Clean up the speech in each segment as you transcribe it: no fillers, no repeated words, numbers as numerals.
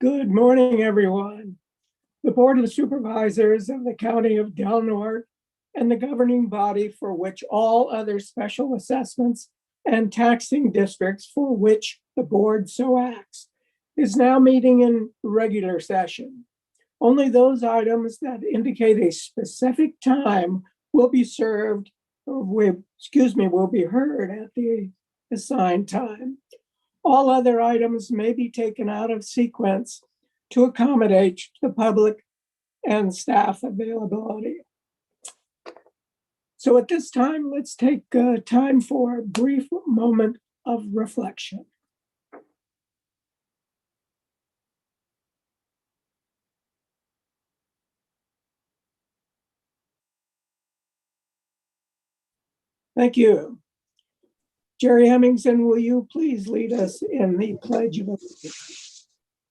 Good morning, everyone. The Board of Supervisors of the County of Del Norte and the governing body for which all other special assessments and taxing districts for which the board so acts is now meeting in regular session. Only those items that indicate a specific time will be served, or will be heard at the assigned time. All other items may be taken out of sequence to accommodate the public and staff availability. So at this time, let's take time for a brief moment of reflection. Thank you. Jerry Hemmingson, will you please lead us in the Pledge of Allegiance?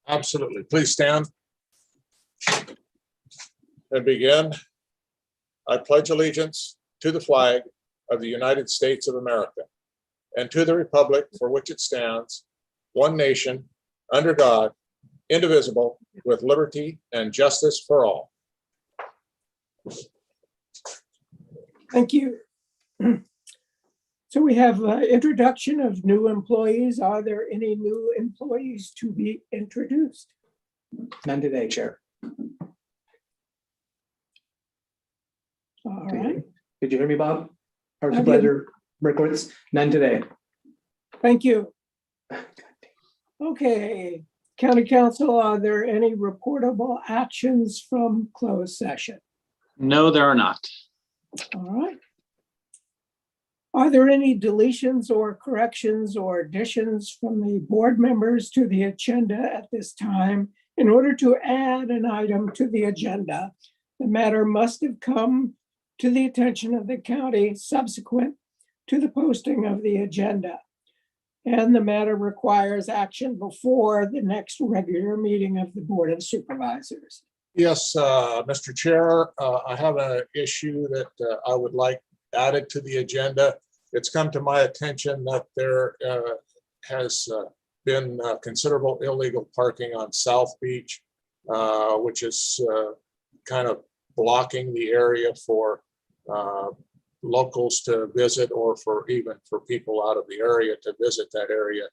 Absolutely. Please stand and begin. I pledge allegiance to the flag of the United States of America and to the republic for which it stands, one nation, under God, indivisible, with liberty and justice for all. Thank you. So we have introduction of new employees. Are there any new employees to be introduced? None today, Chair. All right. Did you hear me, Bob? Our I supervisor records? None today. Thank you. Okay, County Council, are there any reportable actions from closed session? No, there are not. All right. Are there any deletions or corrections or additions from the board members to the agenda at this time? In order to add an item to the agenda, the matter must have come to the attention of the county subsequent to the posting of the agenda. And the matter requires action before the next regular meeting of the Board of Supervisors. Yes, Mr. Chair, I have an issue that I would like added to the agenda. It's come to my attention that there has been considerable illegal parking on South Beach, which is kind of blocking the area for locals to visit, or even for people out of the area to visit that area.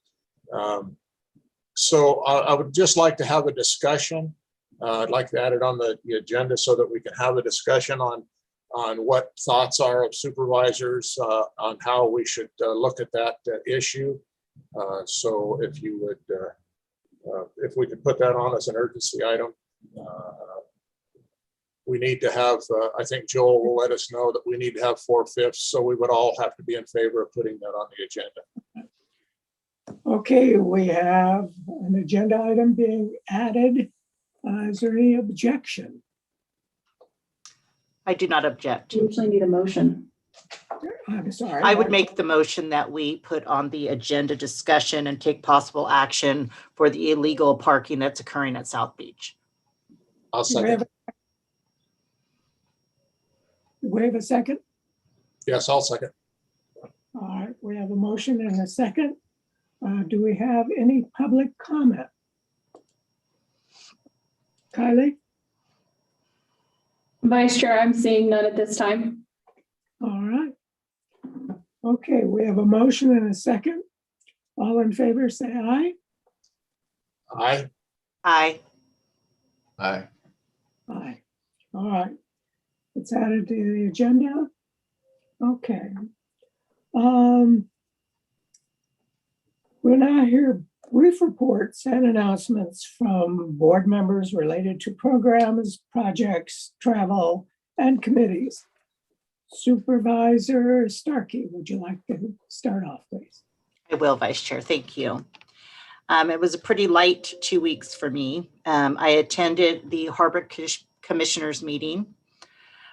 So I would just like to have a discussion. I'd like to add it on the agenda so that we can have a discussion on what thoughts are of supervisors on how we should look at that issue. So if you would, if we could put that on as an urgency item. We need to have, I think Joel will let us know that we need to have 4/5, so we would all have to be in favor of putting that on the agenda. Okay, we have an agenda item being added. Is there any objection? I do not object. You usually need a motion. I'm sorry. I would make the motion that we put on the agenda discussion and take possible action for the illegal parking that's occurring at South Beach. I'll Do we second. have a second? Yes, I'll second. All right, we have a motion and a second. Do we have any public comment? Kylie? Vice Chair, I'm seeing none at this time. All right. Okay, we have a motion and a second. All in favor, say aye. Aye. Aye. Aye. Aye. All right. It's added to the agenda. Okay. We'll now hear brief reports and announcements from board members related to programs, projects, travel, and committees. Supervisor Starkey, would you like to start off, please? I will, Vice Chair. Thank you. It was a pretty light 2 weeks for me. I attended the Harbor Commissioners meeting.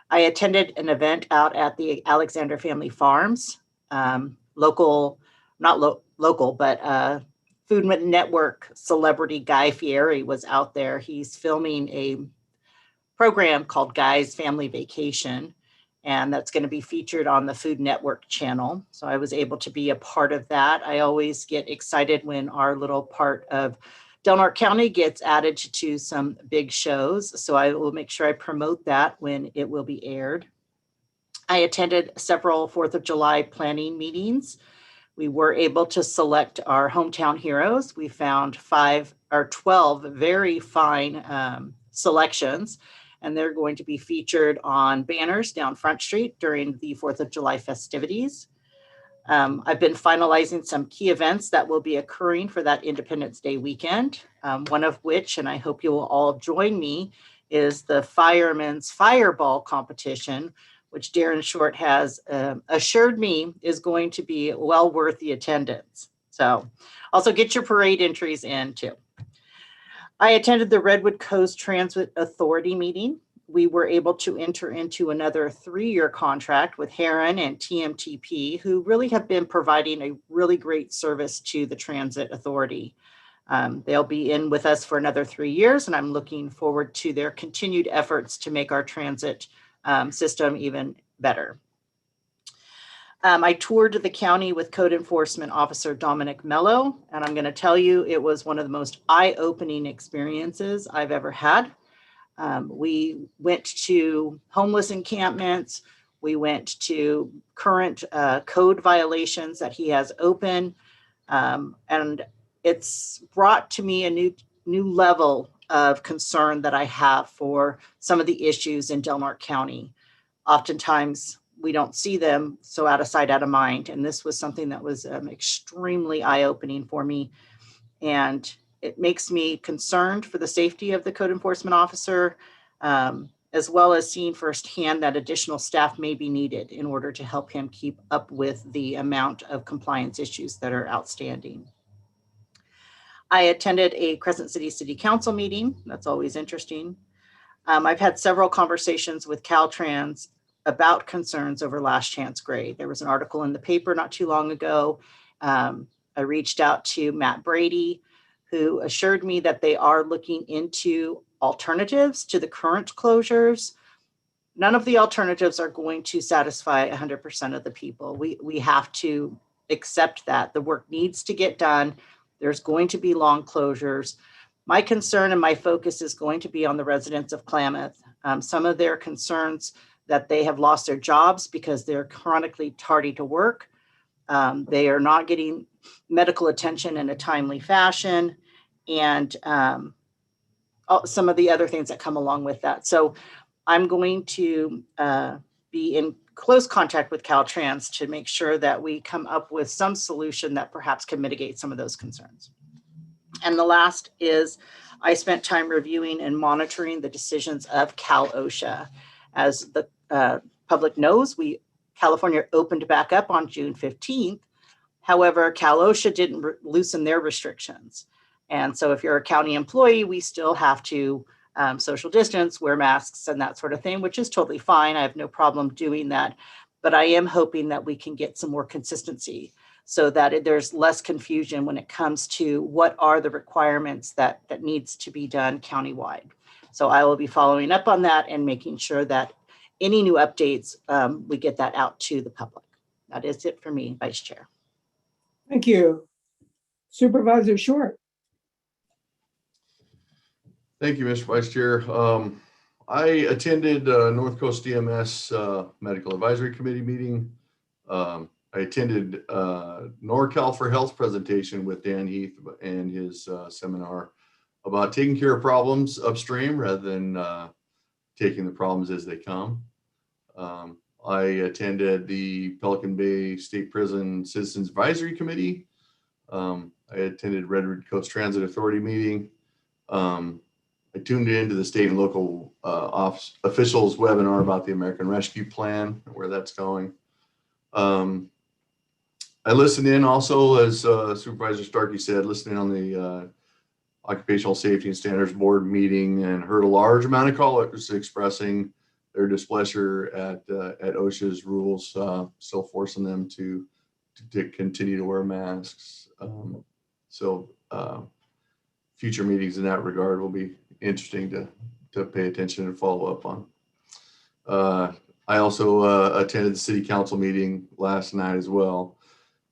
I attended an event out at the Alexander Family Farms, local, but Food Network celebrity Guy Fieri was out there. He's filming a program called Guy's Family Vacation, and that's going to be featured on the Food Network channel. So I was able to be a part of that. I always get excited when our little part of Delaware County gets added to some big shows, so I will make sure I promote that when it will be aired. I attended several 4th of July planning meetings. We were able to select our hometown heroes. We found 12 very fine selections, and they're going to be featured on banners down Front Street during the 4th of July festivities. I've been finalizing some key events that will be occurring for that Independence Day weekend, one of which, and I hope you will all join me, is the Fireman's Fireball competition, which Darren Short has assured me is going to be well worth the attendance. So also get your parade entries in too. I attended the Redwood Coast Transit Authority meeting. We were able to enter into another 3-year contract with Heron and TMTP, who really have been providing a really great service to the Transit Authority. They'll be in with us for another 3 years, and I'm looking forward to their continued efforts to make our transit system even better. I toured the county with Code Enforcement Officer Dominic Mello, and I'm going to tell you it was one of the most eye-opening experiences I've ever had. We went to homeless encampments. We went to current code violations that he has open, and it's brought to me a new level of concern that I have for some of the issues in Del Norte County. Oftentimes we don't see them, so out of sight, out of mind. And this was something that was extremely eye-opening for me. And it makes me concerned for the safety of the code enforcement officer, as well as seeing firsthand that additional staff may be needed in order to help him keep up with the amount of compliance issues that are outstanding. I attended a Crescent City Council meeting. That's always interesting. I've had several conversations with Caltrans about concerns over last chance grade. There was an article in the paper not too long ago. I reached out to Matt Brady, who assured me that they are looking into alternatives to the current closures. None of the alternatives are going to satisfy 100% of the people. We have to accept that. The work needs to get done. There's going to be long closures. My concern and my focus is going to be on the residents of Klamath. Some of their concerns that they have lost their jobs because they're chronically tardy to work. They are not getting medical attention in a timely fashion, and some of the other things that come along with that. So I'm going to be in close contact with Caltrans to make sure that we come up with some solution that perhaps can mitigate some of those concerns. And the last is I spent time reviewing and monitoring the decisions of Cal OSHA. As the public knows, California opened back up on June 15th. However, Cal OSHA didn't loosen their restrictions. And so if you're a county employee, we still have to social distance, wear masks and that sort of thing, which is totally fine. I have no problem doing that. But I am hoping that we can get some more consistency so that there's less confusion when it comes to what are the requirements that needs to be done countywide. So I will be following up on that and making sure that any new updates, we get that out to the public. That is it for me, Vice Chair. Thank you. Supervisor Short. Thank you, Mr. Vice Chair. I attended North Coast DMS Medical Advisory Committee meeting. I attended NorCal for Health presentation with Dan Heath and his seminar about taking care of problems upstream rather than taking the problems as they come. I attended the Pelican Bay State Prison Citizens Advisory Committee. I attended Redwood Coast Transit Authority meeting. I tuned into the state and local officials webinar about the American Rescue Plan, where that's going. I listened in also, as Supervisor Starkey said, listening on the Occupational Safety and Standards Board meeting, and heard a large amount of callers expressing their displeasure at OSHA's rules, still forcing them to continue to wear masks. Future meetings in that regard will be interesting to pay attention and follow up on. I also attended the city council meeting last night as well.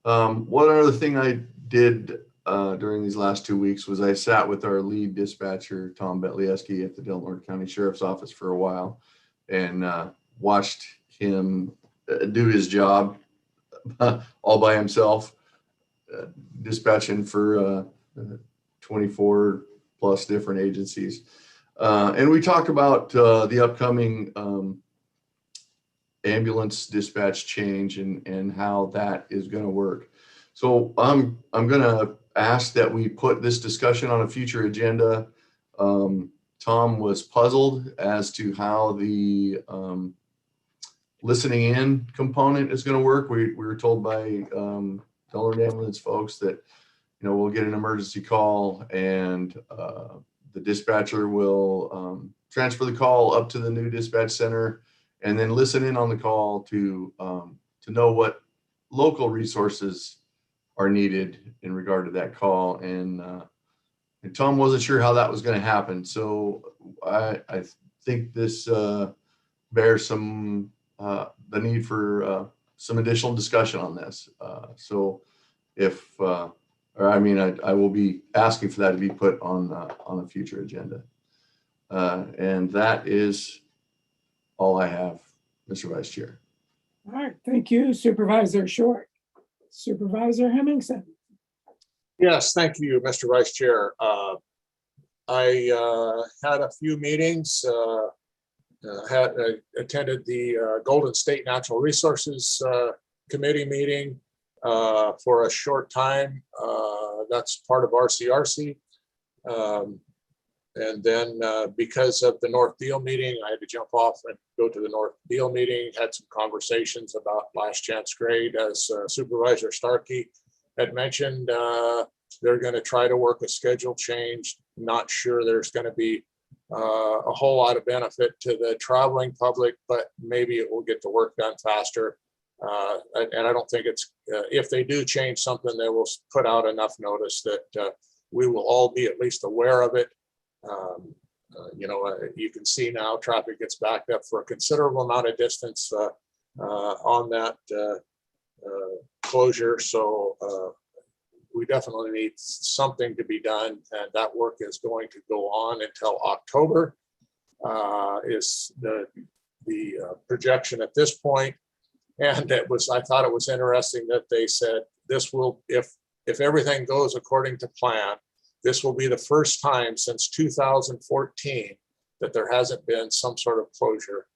One other thing I did during these last 2 weeks was I sat with our lead dispatcher, Tom Betlieski, at the Delaware County Sheriff's Office for a while, and watched him do his job all by himself, dispatching for 24 plus different agencies. And we talked about the upcoming ambulance dispatch change and how that is going to work. So I'm going to ask that we put this discussion on a future agenda. Tom was puzzled as to how the listening in component is going to work. We were told by Delaware ambulance folks that, you know, we'll get an emergency call and the dispatcher will transfer the call up to the new dispatch center and then listen in on the call to know what local resources are needed in regard to that call. And Tom wasn't sure how that was going to happen. So I think this bears some the need for some additional discussion on this. So if I will be asking for that to be put on a future agenda. And that is all I have, Mr. Vice Chair. All right, thank you, Supervisor Short. Supervisor Hemmingson. Yes, thank you, Mr. Vice Chair. I had a few meetings, attended the Golden State Natural Resources Committee meeting for a short time. That's part of RCRC. And then because of the North Deal meeting, I had to jump off and go to the North Deal meeting, had some conversations about last chance grade. As Supervisor Starkey had mentioned, they're going to try to work a schedule change. Not sure there's going to be a whole lot of benefit to the traveling public, but maybe it will get the work done faster. And I don't think it's, if they do change something, they will put out enough notice that we will all be at least aware of it. You can see now traffic gets backed up for a considerable amount of distance on that closure. So we definitely need something to be done, and that work is going to go on until October is the projection at this point. And I thought it was interesting that they said this will, if everything goes according to plan, this will be the first time since 2014 that there hasn't been some sort of closure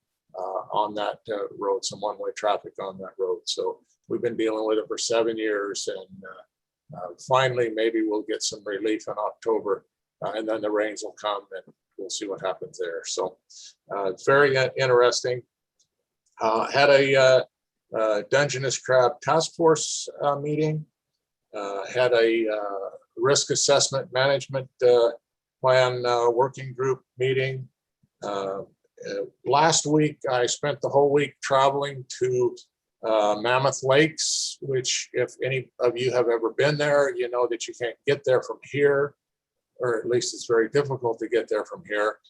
on that road, some one-way traffic on that road. So we've been dealing with it for 7 years, and finally, maybe we'll get some relief in October, and then the rains will come and we'll see what happens there. So it's very interesting. Had a Dungeness Crab Task Force meeting, had a risk assessment management plan working group meeting. Last week, I spent the whole week traveling to Mammoth Lakes, which if any of you have ever been there, you know that you can't get there from here, or at least it's very difficult to get there from here.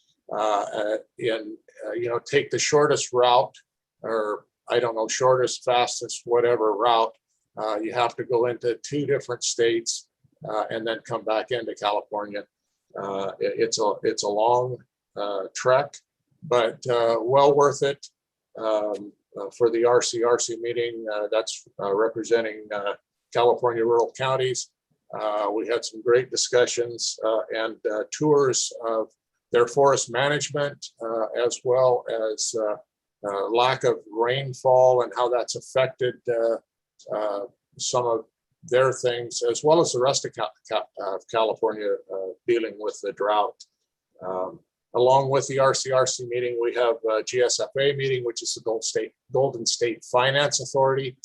Take the shortest route, or I don't know, shortest, fastest, whatever route. You have to go into 2 different states and then come back into California. It's a long trek, but well worth it. For the RCRC meeting, that's representing California rural counties. We had some great discussions and tours of their forest management, as well as lack of rainfall and how that's affected some of their things, as well as the rest of California dealing with the drought. Along with the RCRC meeting, we have a GSFA meeting, which is the Golden State Finance Authority,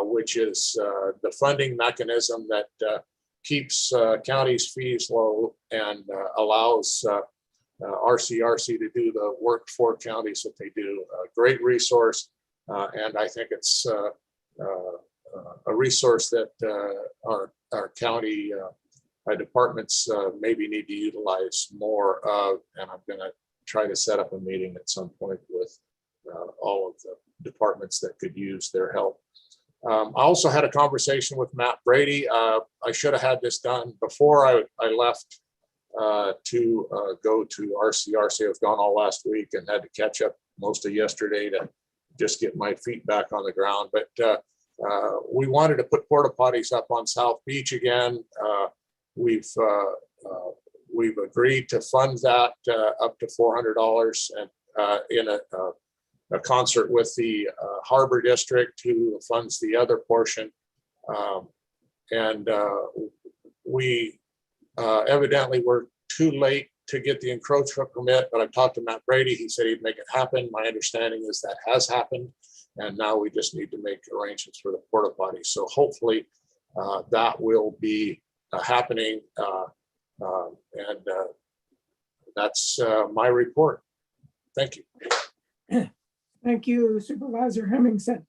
which is the funding mechanism that keeps counties' fees low and allows RCRC to do the work for counties that they do. A great resource, and I think it's a resource that our county departments maybe need to utilize more of, and I'm going to try to set up a meeting at some point with all of the departments that could use their help. I also had a conversation with Matt Brady. I should have had this done before I left to go to RCRC. I've gone all last week and had to catch up most of yesterday to just get my feet back on the ground. But we wanted to put porta potties up on South Beach again. We've agreed to fund that up to $400 and in a concert with the Harbor District, who funds the other portion. We evidently were too late to get the encroachment permit, but I talked to Matt Brady. He said he'd make it happen. My understanding is that has happened. And now we just need to make arrangements for the porta potty. So hopefully that will be happening. That's my report. Thank you. Thank you, Supervisor Hemmingson.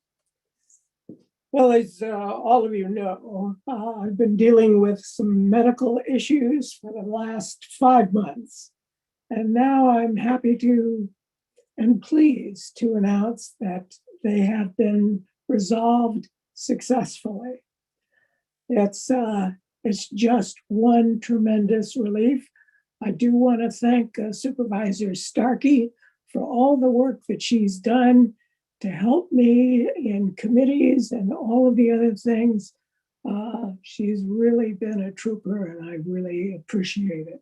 Well, as all of you know, I've been dealing with some medical issues for the last 5 months. And now I'm happy to and pleased to announce that they have been resolved successfully. It's just one tremendous relief. I do want to thank Supervisor Starkey for all the work that she's done to help me in committees and all of the other things. She's really been a trooper, and I really appreciate it.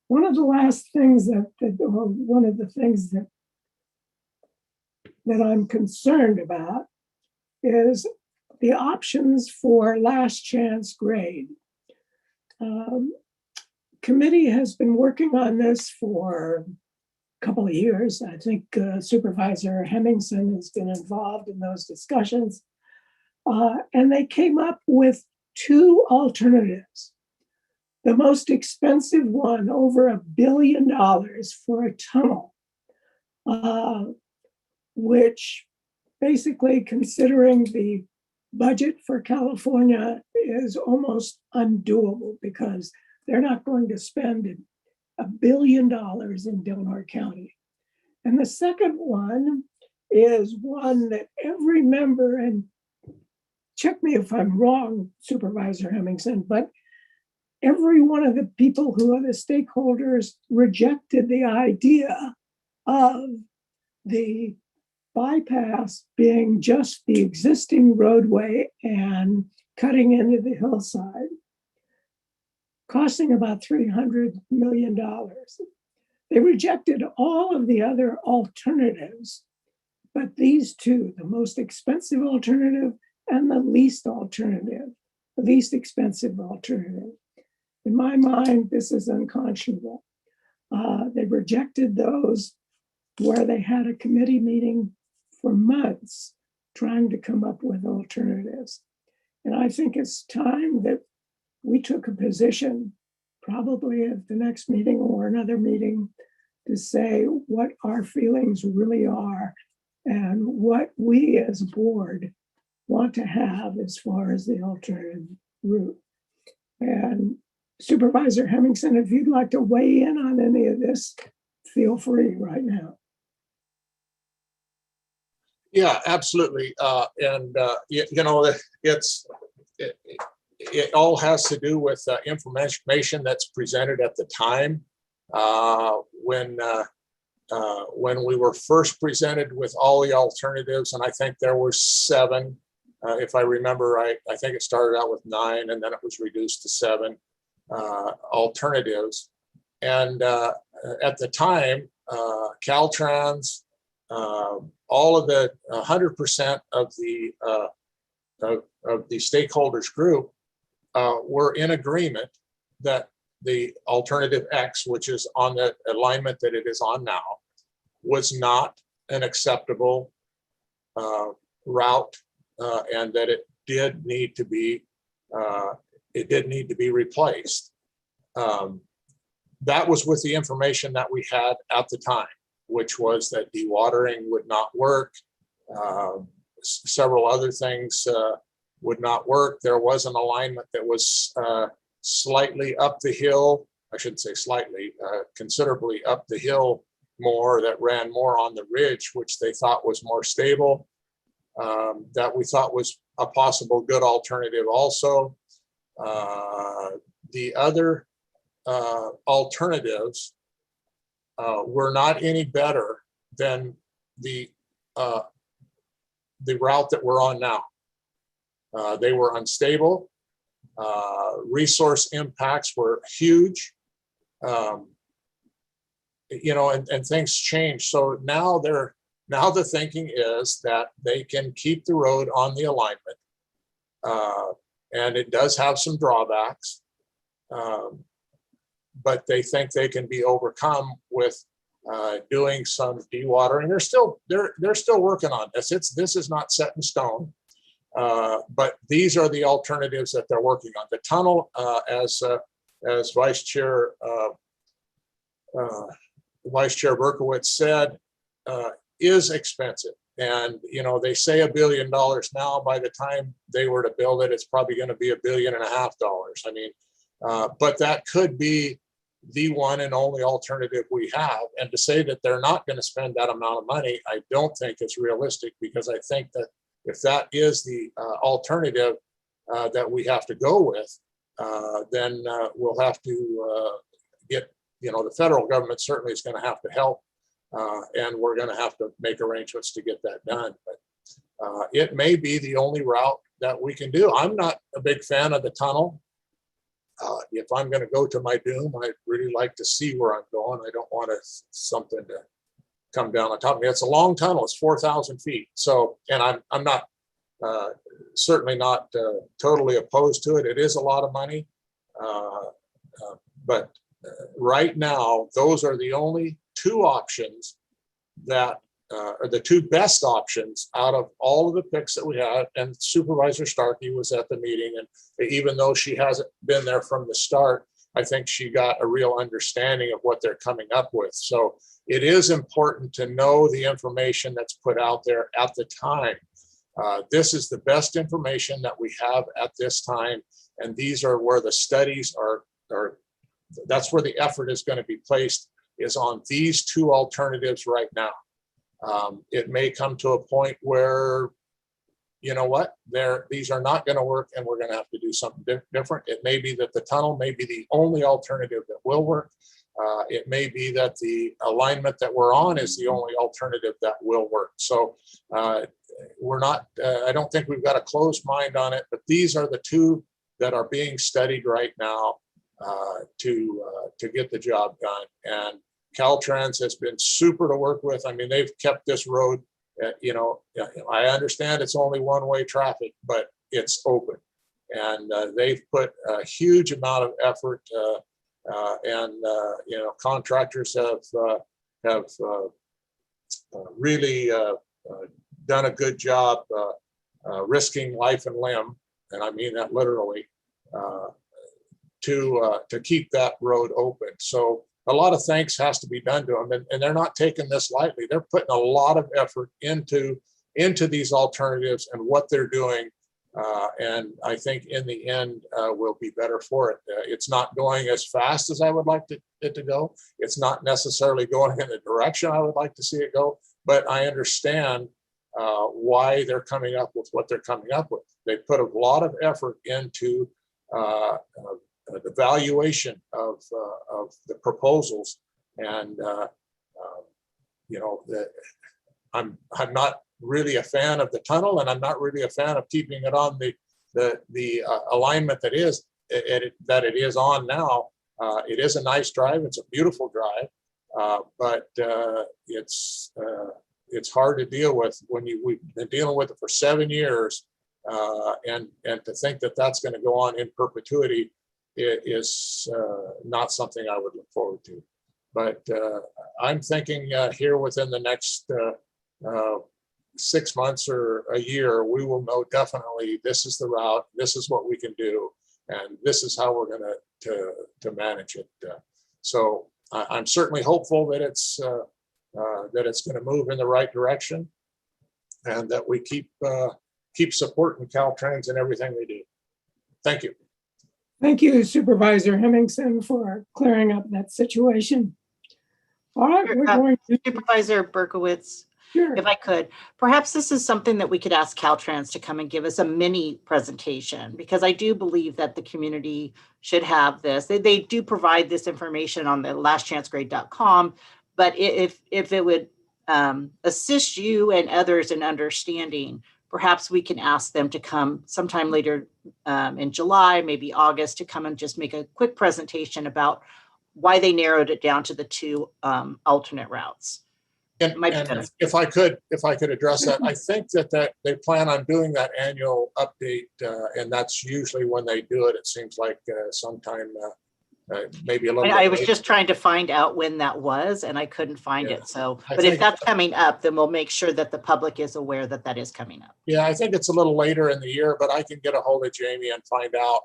One of the last things one of the things that I'm concerned about is the options for last chance grade. Committee has been working on this for a couple of years. I think Supervisor Hemmingson has been involved in those discussions. And they came up with 2 alternatives. The most expensive one, over $1 billion for a tunnel, which basically, considering the budget for California, is almost undoable because they're not going to spend $1 billion in Delaware County. And the second one is one that every member, and check me if I'm wrong, Supervisor Hemmingson, but every one of the people who are the stakeholders rejected the idea of the bypass being just the existing roadway and cutting into the hillside, costing about $300 million. They rejected all of the other alternatives, but these 2, the most expensive alternative and the least expensive alternative. In my mind, this is unconscionable. They rejected those where they had a committee meeting for months trying to come up with alternatives. And I think it's time that we took a position, probably at the next meeting or another meeting, to say what our feelings really are and what we as a board want to have as far as the alternative route. And Supervisor Hemmingson, if you'd like to weigh in on any of this, feel free right now. Yeah, absolutely. It all has to do with information that's presented at the time. When we were first presented with all the alternatives, and I think there were 7, if I remember right. I think it started out with 9, and then it was reduced to 7 alternatives. And at the time, Caltrans, all of the 100% of the stakeholders group were in agreement that the alternative X, which is on the alignment that it is on now, was not an acceptable route, and that it did need to be replaced. That was with the information that we had at the time, which was that dewatering would not work. Several other things would not work. There was an alignment that was slightly up the hill. I shouldn't say slightly, considerably up the hill more, that ran more on the ridge, which they thought was more stable, that we thought was a possible good alternative also. The other alternatives were not any better than the route that we're on now. They were unstable. Resource impacts were huge. You know, and things change. So now the thinking is that they can keep the road on the alignment. And it does have some drawbacks. But they think they can be overcome with doing some dewatering. They're still working on this. This is not set in stone. But these are the alternatives that they're working on. The tunnel, as Vice Chair Berkowitz said, is expensive. And, you know, they say $1 billion now. By the time they were to build it, it's probably going to be $1.5 billion. I mean, but that could be the one and only alternative we have. And to say that they're not going to spend that amount of money, I don't think it's realistic, because I think that if that is the alternative that we have to go with, then we'll have to get, you know, the federal government certainly is going to have to help, and we're going to have to make arrangements to get that done. But it may be the only route that we can do. I'm not a big fan of the tunnel. If I'm going to go to my doom, I'd really like to see where I'm going. I don't want something to come down on top of me. It's a long tunnel. It's 4,000 feet. So, and I'm not certainly not totally opposed to it. It is a lot of money, but right now, those are the only two options that are the two best options out of all of the picks that we have. And Supervisor Starkey was at the meeting, and even though she hasn't been there from the start, I think she got a real understanding of what they're coming up with. So it is important to know the information that's put out there at the time. This is the best information that we have at this time. And these are where the studies are that's where the effort is going to be placed, is on these two alternatives right now. It may come to a point where, you know what, these are not going to work and we're going to have to do something different. It may be that the tunnel may be the only alternative that will work. It may be that the alignment that we're on is the only alternative that will work. So we're not, I don't think we've got a closed mind on it, but these are the two that are being studied right now to get the job done. And Caltrans has been super to work with. I mean, they've kept this road, you know, I understand it's only one-way traffic, but it's open. And they've put a huge amount of effort, and you know, contractors have really done a good job risking life and limb, and I mean that literally, to keep that road open. So a lot of thanks has to be done to them, and they're not taking this lightly. They're putting a lot of effort into these alternatives and what they're doing. And I think in the end, we'll be better for it. It's not going as fast as I would like it to go. It's not necessarily going in the direction I would like to see it go, but I understand why they're coming up with what they're coming up with. They put a lot of effort into the valuation of the proposals, and you know, I'm not really a fan of the tunnel, and I'm not really a fan of keeping it on the alignment that it is on now. It is a nice drive. It's a beautiful drive, but it's hard to deal with when we've been dealing with it for 7 years, and to think that that's going to go on in perpetuity, it is not something I would look forward to. But I'm thinking here within the next 6 months or a year, we will know definitely this is the route, this is what we can do, and this is how we're going to manage it. So I'm certainly hopeful that it's going to move in the right direction, and that we keep supporting Caltrans and everything they do. Thank you. Thank you, Supervisor Hemmingson, for clearing up that situation. All right, we're going to, Supervisor Berkowitz, Sure. If I could, perhaps this is something that we could ask Caltrans to come and give us a mini presentation, because I do believe that the community should have this. They do provide this information on the lastchancegrade.com, but if it would assist you and others in understanding, perhaps we can ask them to come sometime later in July, maybe August, to come and just make a quick presentation about why they narrowed it down to the two alternate routes. And Might be and better. if I could address that, I think that they plan on doing that annual update, and that's usually when they do it. It seems like sometime maybe a little I bit was later. just trying to find out when that was, and I couldn't find Yeah. it. So, I but if think- that's coming up, then we'll make sure that the public is aware that that is coming up. Yeah, I think it's a little later in the year, but I can get a hold of Jamie and find out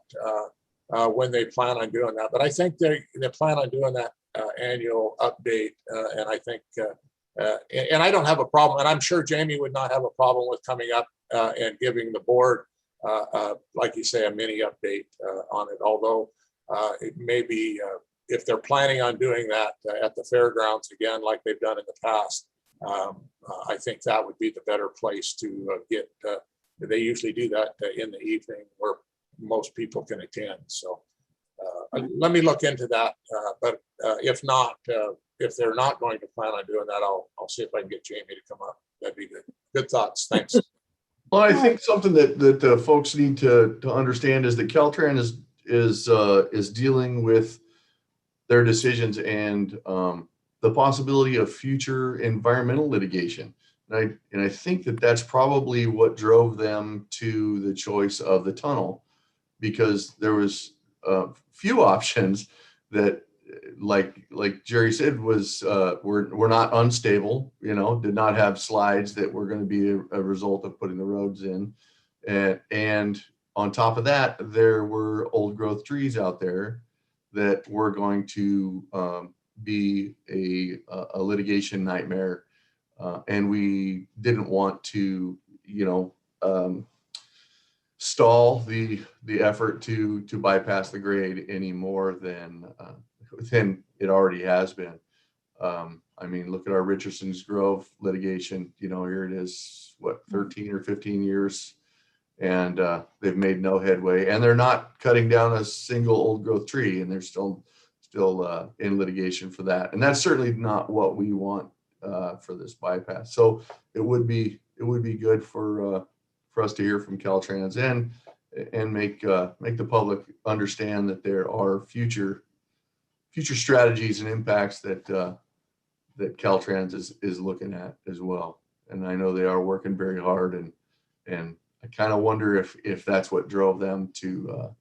when they plan on doing that. But I think they plan on doing that annual update, and I think, and I don't have a problem, and I'm sure Jamie would not have a problem with coming up and giving the board, like you say, a mini update on it. Although it may be, if they're planning on doing that at the fairgrounds again, like they've done in the past, I think that would be the better place to get. They usually do that in the evening where most people can attend. So let me look into that. But if not, if they're not going to plan on doing that, I'll see if I can get Jamie to come up. That'd be good. Good thoughts. Thanks. Well, I think something that the folks need to understand is that Caltrans is dealing with their decisions and the possibility of future environmental litigation. And I think that that's probably what drove them to the choice of the tunnel, because there was few options that, like Jerry said, were not unstable, did not have slides that were going to be a result of putting the roads in. And on top of that, there were old growth trees out there that were going to be a litigation nightmare. And we didn't want to, stall the effort to bypass the grade any more than it already has been. I mean, look at our Richardson's Grove litigation. Here it is, 13 or 15 years, and they've made no headway. And they're not cutting down a single old growth tree, and they're still in litigation for that. And that's certainly not what we want for this bypass. So it would be good for us to hear from Caltrans and make the public understand that there are future strategies and impacts that Caltrans is looking at as well. And I know they are working very hard, and I kind of wonder if that's what drove them to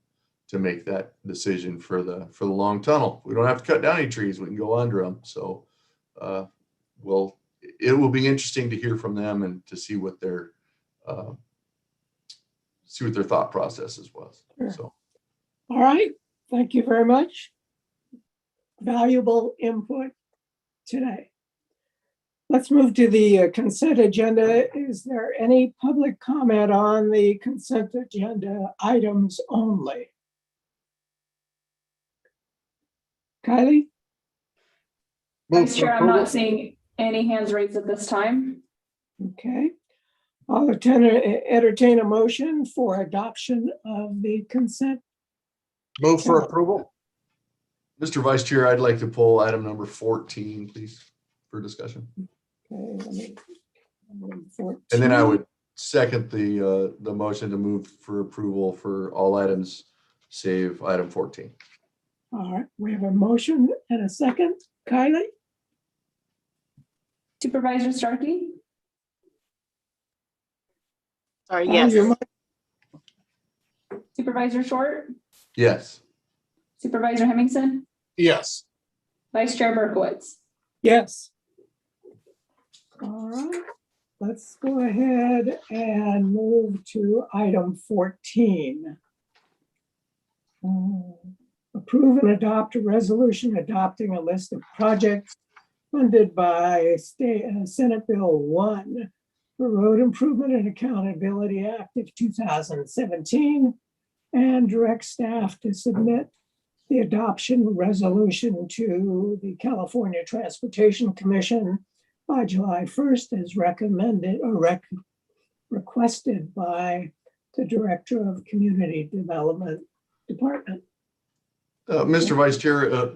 make that decision for the long tunnel. We don't have to cut down any trees; we can go under them. So, it will be interesting to hear from them and to see what their thought processes was. Sure. So, All right, thank you very much. Valuable input today. Let's move to the consent agenda. Is there any public comment on the consent agenda items only? Kylie? Move Vice for Chair, I'm approval. not seeing any hands raised at this time. Okay. I'll entertain a motion for adoption of the consent. Move for approval. Mr. Vice Chair, I'd like to pull item number 14, please, for discussion. Okay, And then I would second the motion to move for approval for all items save item 14. All right, we have a motion and a second. Kylie? Supervisor Starkey, Sorry, yes. Your mic- Supervisor Short, Yes. Supervisor Hemmingson, Yes. Vice Chair Berkowitz. Yes. All right, let's go ahead and move to item 14. Approve and adopt a resolution adopting a list of projects funded by Senate Bill 1, the Road Improvement and Accountability Act of 2017, and direct staff to submit the adoption resolution to the California Transportation Commission by July 1st as recommended or requested by the Director of Community Development Department. Mr. Vice Chair,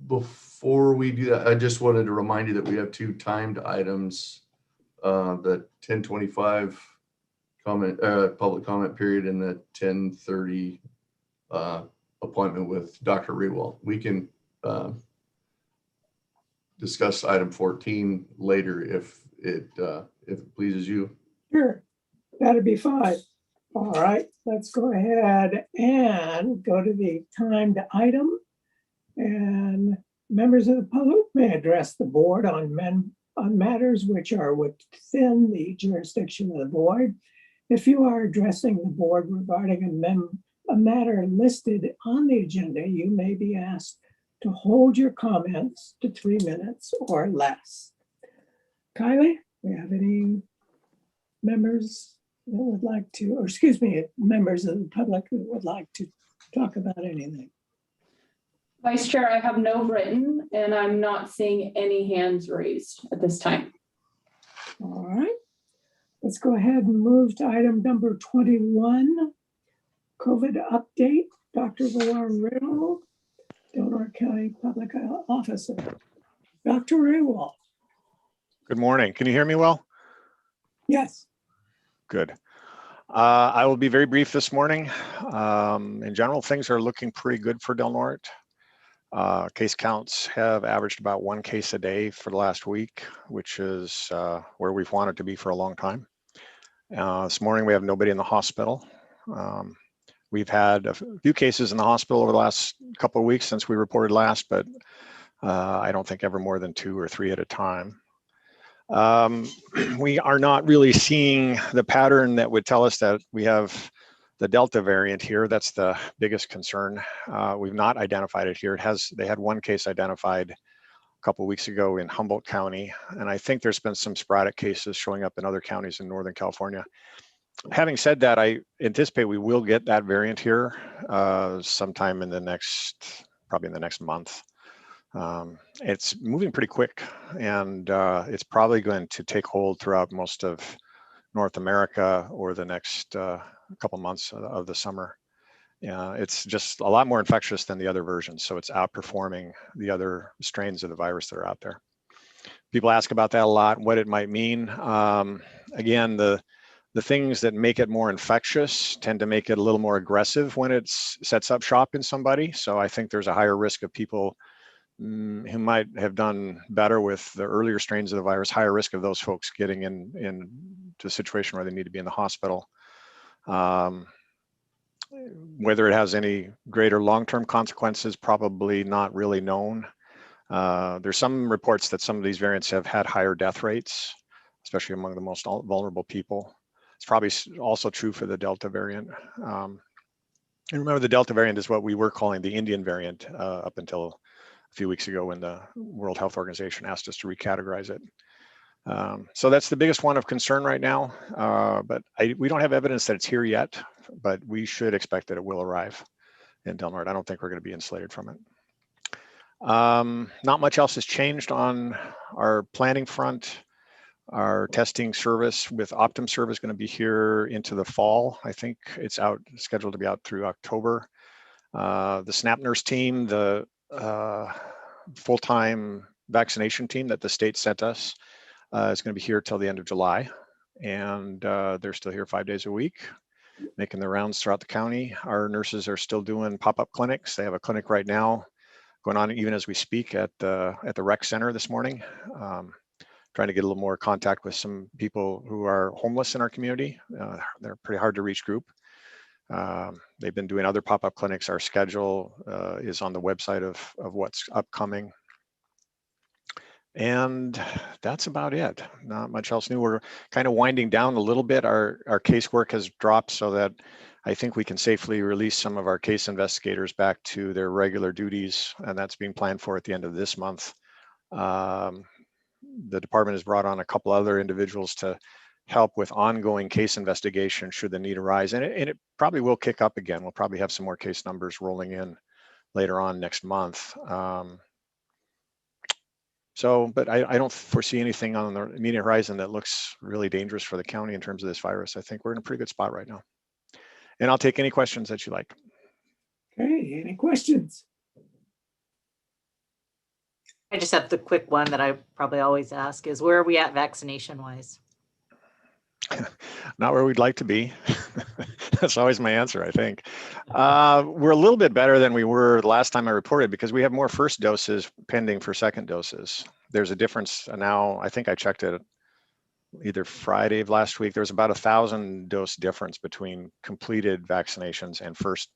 before we do that, I just wanted to remind you that we have two timed items, the 10:25 comment, public comment period and the 10:30 appointment with Dr. Rewell. We can discuss item 14 later if it pleases you. Sure, that'd be fine. All right, let's go ahead and go to the timed item. And members of the public may address the board on matters which are within the jurisdiction of the board. If you are addressing the board regarding a matter listed on the agenda, you may be asked to hold your comments to 3 minutes or less. Kylie, do you have any members that would like to, or excuse me, members of the public who would like to talk about anything? Vice Chair, I have no written and I'm not seeing any hands raised at this time. All right, let's go ahead and move to item number 21, COVID update. Dr. Riddle, Delaware County Public Officer. Dr. Rewell. Good morning. Can you hear me well? Yes. Good. I will be very brief this morning. In general, things are looking pretty good for Del Norte. Case counts have averaged about 1 case a day for the last week, which is where we've wanted to be for a long time. This morning, we have nobody in the hospital. We've had a few cases in the hospital over the last couple of weeks since we reported last, but I don't think ever more than 2 or 3 at a time. We are not really seeing the pattern that would tell us that we have the Delta variant here. That's the biggest concern. We've not identified it here. They had 1 case identified a couple of weeks ago in Humboldt County, and I think there's been some sporadic cases showing up in other counties in Northern California. Having said that, I anticipate we will get that variant here sometime in probably in the next month. It's moving pretty quick, and it's probably going to take hold throughout most of North America or the next couple months of the summer. It's just a lot more infectious than the other versions, so it's outperforming the other strains of the virus that are out there. People ask about that a lot, what it might mean. Again, the things that make it more infectious tend to make it a little more aggressive when it sets up shop in somebody. So I think there's a higher risk of people who might have done better with the earlier strains of the virus, higher risk of those folks getting into a situation where they need to be in the hospital. Whether it has any greater long-term consequences, probably not really known. There's some reports that some of these variants have had higher death rates, especially among the most vulnerable people. It's probably also true for the Delta variant. And remember, the Delta variant is what we were calling the Indian variant up until a few weeks ago when the World Health Organization asked us to recategorize it. So that's the biggest one of concern right now, but we don't have evidence that it's here yet, but we should expect that it will arrive in Del Norte. I don't think we're going to be insulated from it. Not much else has changed on our planning front. Our testing service with OptumServe is going to be here into the fall. I think it's scheduled to be out through October. The SNAP nurse team, the full-time vaccination team that the state sent us is going to be here till the end of July. And they're still here 5 days a week, making their rounds throughout the county. Our nurses are still doing pop-up clinics. They have a clinic right now going on even as we speak at the rec center this morning. Trying to get a little more contact with some people who are homeless in our community. They're a pretty hard to reach group. They've been doing other pop-up clinics. Our schedule is on the website of what's upcoming. And that's about it. Not much else new. We're kind of winding down a little bit. Our casework has dropped so that I think we can safely release some of our case investigators back to their regular duties, and that's being planned for at the end of this month. The department has brought on a couple other individuals to help with ongoing case investigation should the need arise. And it probably will kick up again. We'll probably have some more case numbers rolling in later on next month. So, but I don't foresee anything on the immediate horizon that looks really dangerous for the county in terms of this virus. I think we're in a pretty good spot right now. And I'll take any questions that you like. Okay, any questions? I just have the quick one that I probably always ask is, where are we at vaccination wise? Not where we'd like to be. That's always my answer, I think. We're a little bit better than we were the last time I reported because we have more first doses pending for second doses. There's a difference now. I think I checked it either Friday of last week. There was about 1,000 dose difference between completed vaccinations and first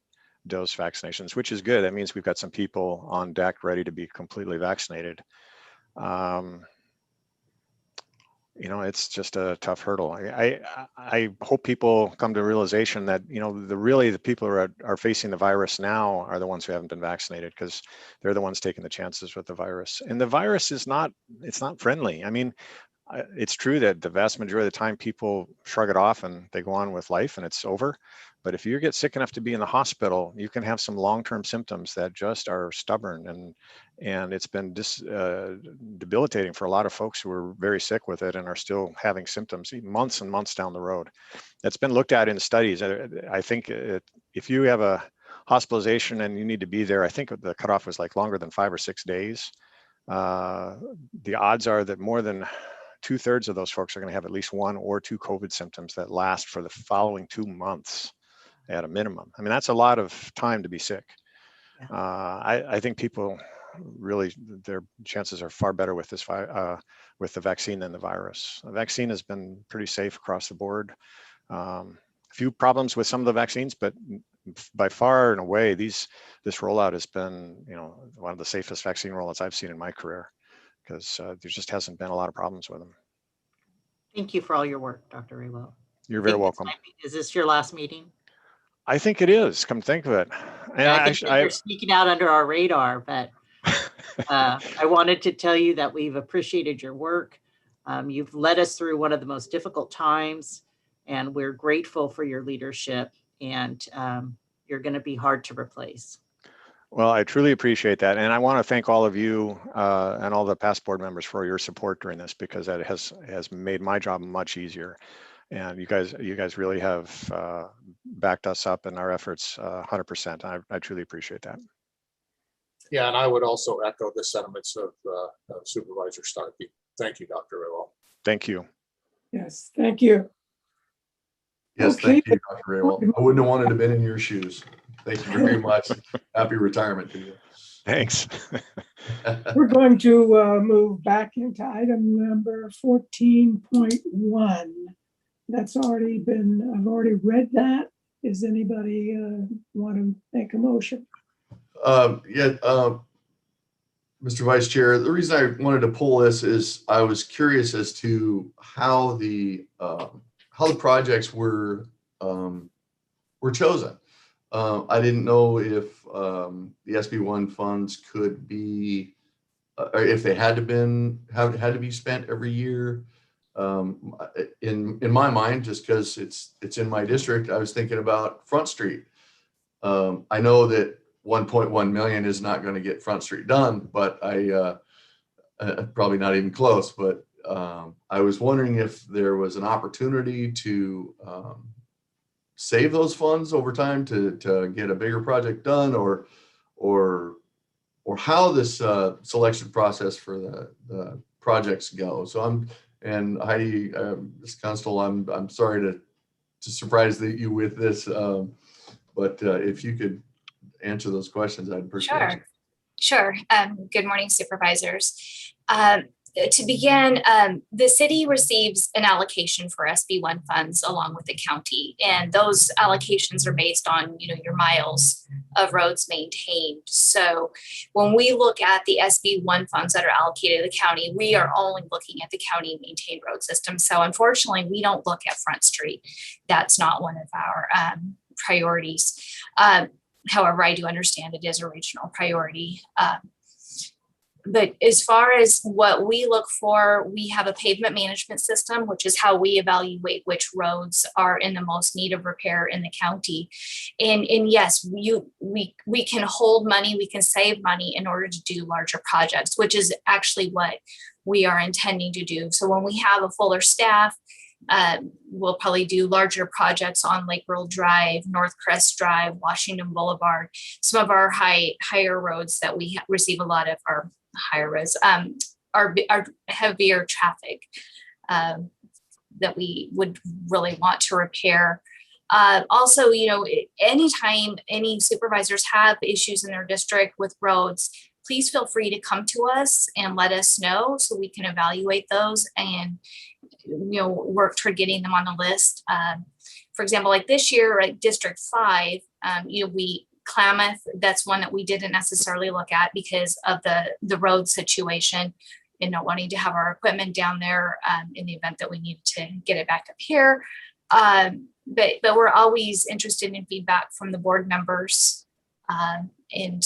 dose vaccinations, which is good. That means we've got some people on deck ready to be completely vaccinated. You know, it's just a tough hurdle. I hope people come to a realization that, you know, the people who are facing the virus now are the ones who haven't been vaccinated, because they're the ones taking the chances with the virus. And the virus is it's not friendly. I mean, it's true that the vast majority of the time people shrug it off and they go on with life and it's over. But if you get sick enough to be in the hospital, you can have some long-term symptoms that just are stubborn, and it's been debilitating for a lot of folks who are very sick with it and are still having symptoms months and months down the road. It's been looked at in studies. I think if you have a hospitalization and you need to be there, I think the cutoff was like longer than 5 or 6 days. The odds are that more than 2/3 of those folks are going to have at least 1 or 2 COVID symptoms that last for the following 2 months at a minimum. I mean, that's a lot of time to be sick. Yeah. I think people really, their chances are far better with this with the vaccine than the virus. The vaccine has been pretty safe across the board. A few problems with some of the vaccines, but by far and away, this rollout has been, you know, one of the safest vaccine rollouts I've seen in my career, because there just hasn't been a lot of problems with them. Thank you for all your work, Dr. Raywell. You're very welcome. Is this your last meeting? I think it is, come to think of it. And I think that you're sneaking out under our radar, but I wanted to tell you that we've appreciated your work. You've led us through one of the most difficult times, and we're grateful for your leadership, and you're going to be hard to replace. Well, I truly appreciate that. And I want to thank all of you and all the past board members for your support during this, because that has made my job much easier. And you guys really have backed us up in our efforts 100%. I truly appreciate that. Yeah, and I would also echo the sentiments of Supervisor Starkey. Thank you, Dr. Raywell. Thank you. Yes, thank you. Yes, Okay. thank you, Dr. Raywell. I wouldn't have wanted to have been in your shoes. Thank you very much. Happy retirement to you. Thanks. We're going to move back into item number 14.1. That's already been, I've already read that. Does anybody want to make a motion? Mr. Vice Chair, the reason I wanted to pull this is I was curious as to how the projects were chosen. I didn't know if the SB1 funds could be, or if they had to be spent every year. In my mind, just because it's in my district, I was thinking about Front Street. I know that 1.1 million is not going to get Front Street done, but probably not even close. But I was wondering if there was an opportunity to save those funds over time to get a bigger project done, or how this selection process for the projects go. So and Heidi, Ms. Constable, I'm sorry to surprise you with this, but if you could answer those questions, I'd appreciate it. Sure. Good morning, supervisors. To begin, the city receives an allocation for SB1 funds along with the county, and those allocations are based on, your miles of roads maintained. So when we look at the SB1 funds that are allocated to the county, we are only looking at the county maintained road system. So unfortunately, we don't look at Front Street. That's not one of our priorities. However, I do understand it is a regional priority. But as far as what we look for, we have a pavement management system, which is how we evaluate which roads are in the most need of repair in the county. And yes, we can hold money, we can save money in order to do larger projects, which is actually what we are intending to do. So when we have a fuller staff, we'll probably do larger projects on Lake Road Drive, North Crest Drive, Washington Boulevard, some of our higher roads that we receive a lot of our higher roads, our heavier traffic that we would really want to repair. Also, anytime any supervisors have issues in their district with roads, please feel free to come to us and let us know so we can evaluate those and work toward getting them on the list. For example, like this year at District 5, Klamath, that's one that we didn't necessarily look at because of the road situation and not wanting to have our equipment down there in the event that we needed to get it back up here. But we're always interested in feedback from the board members. And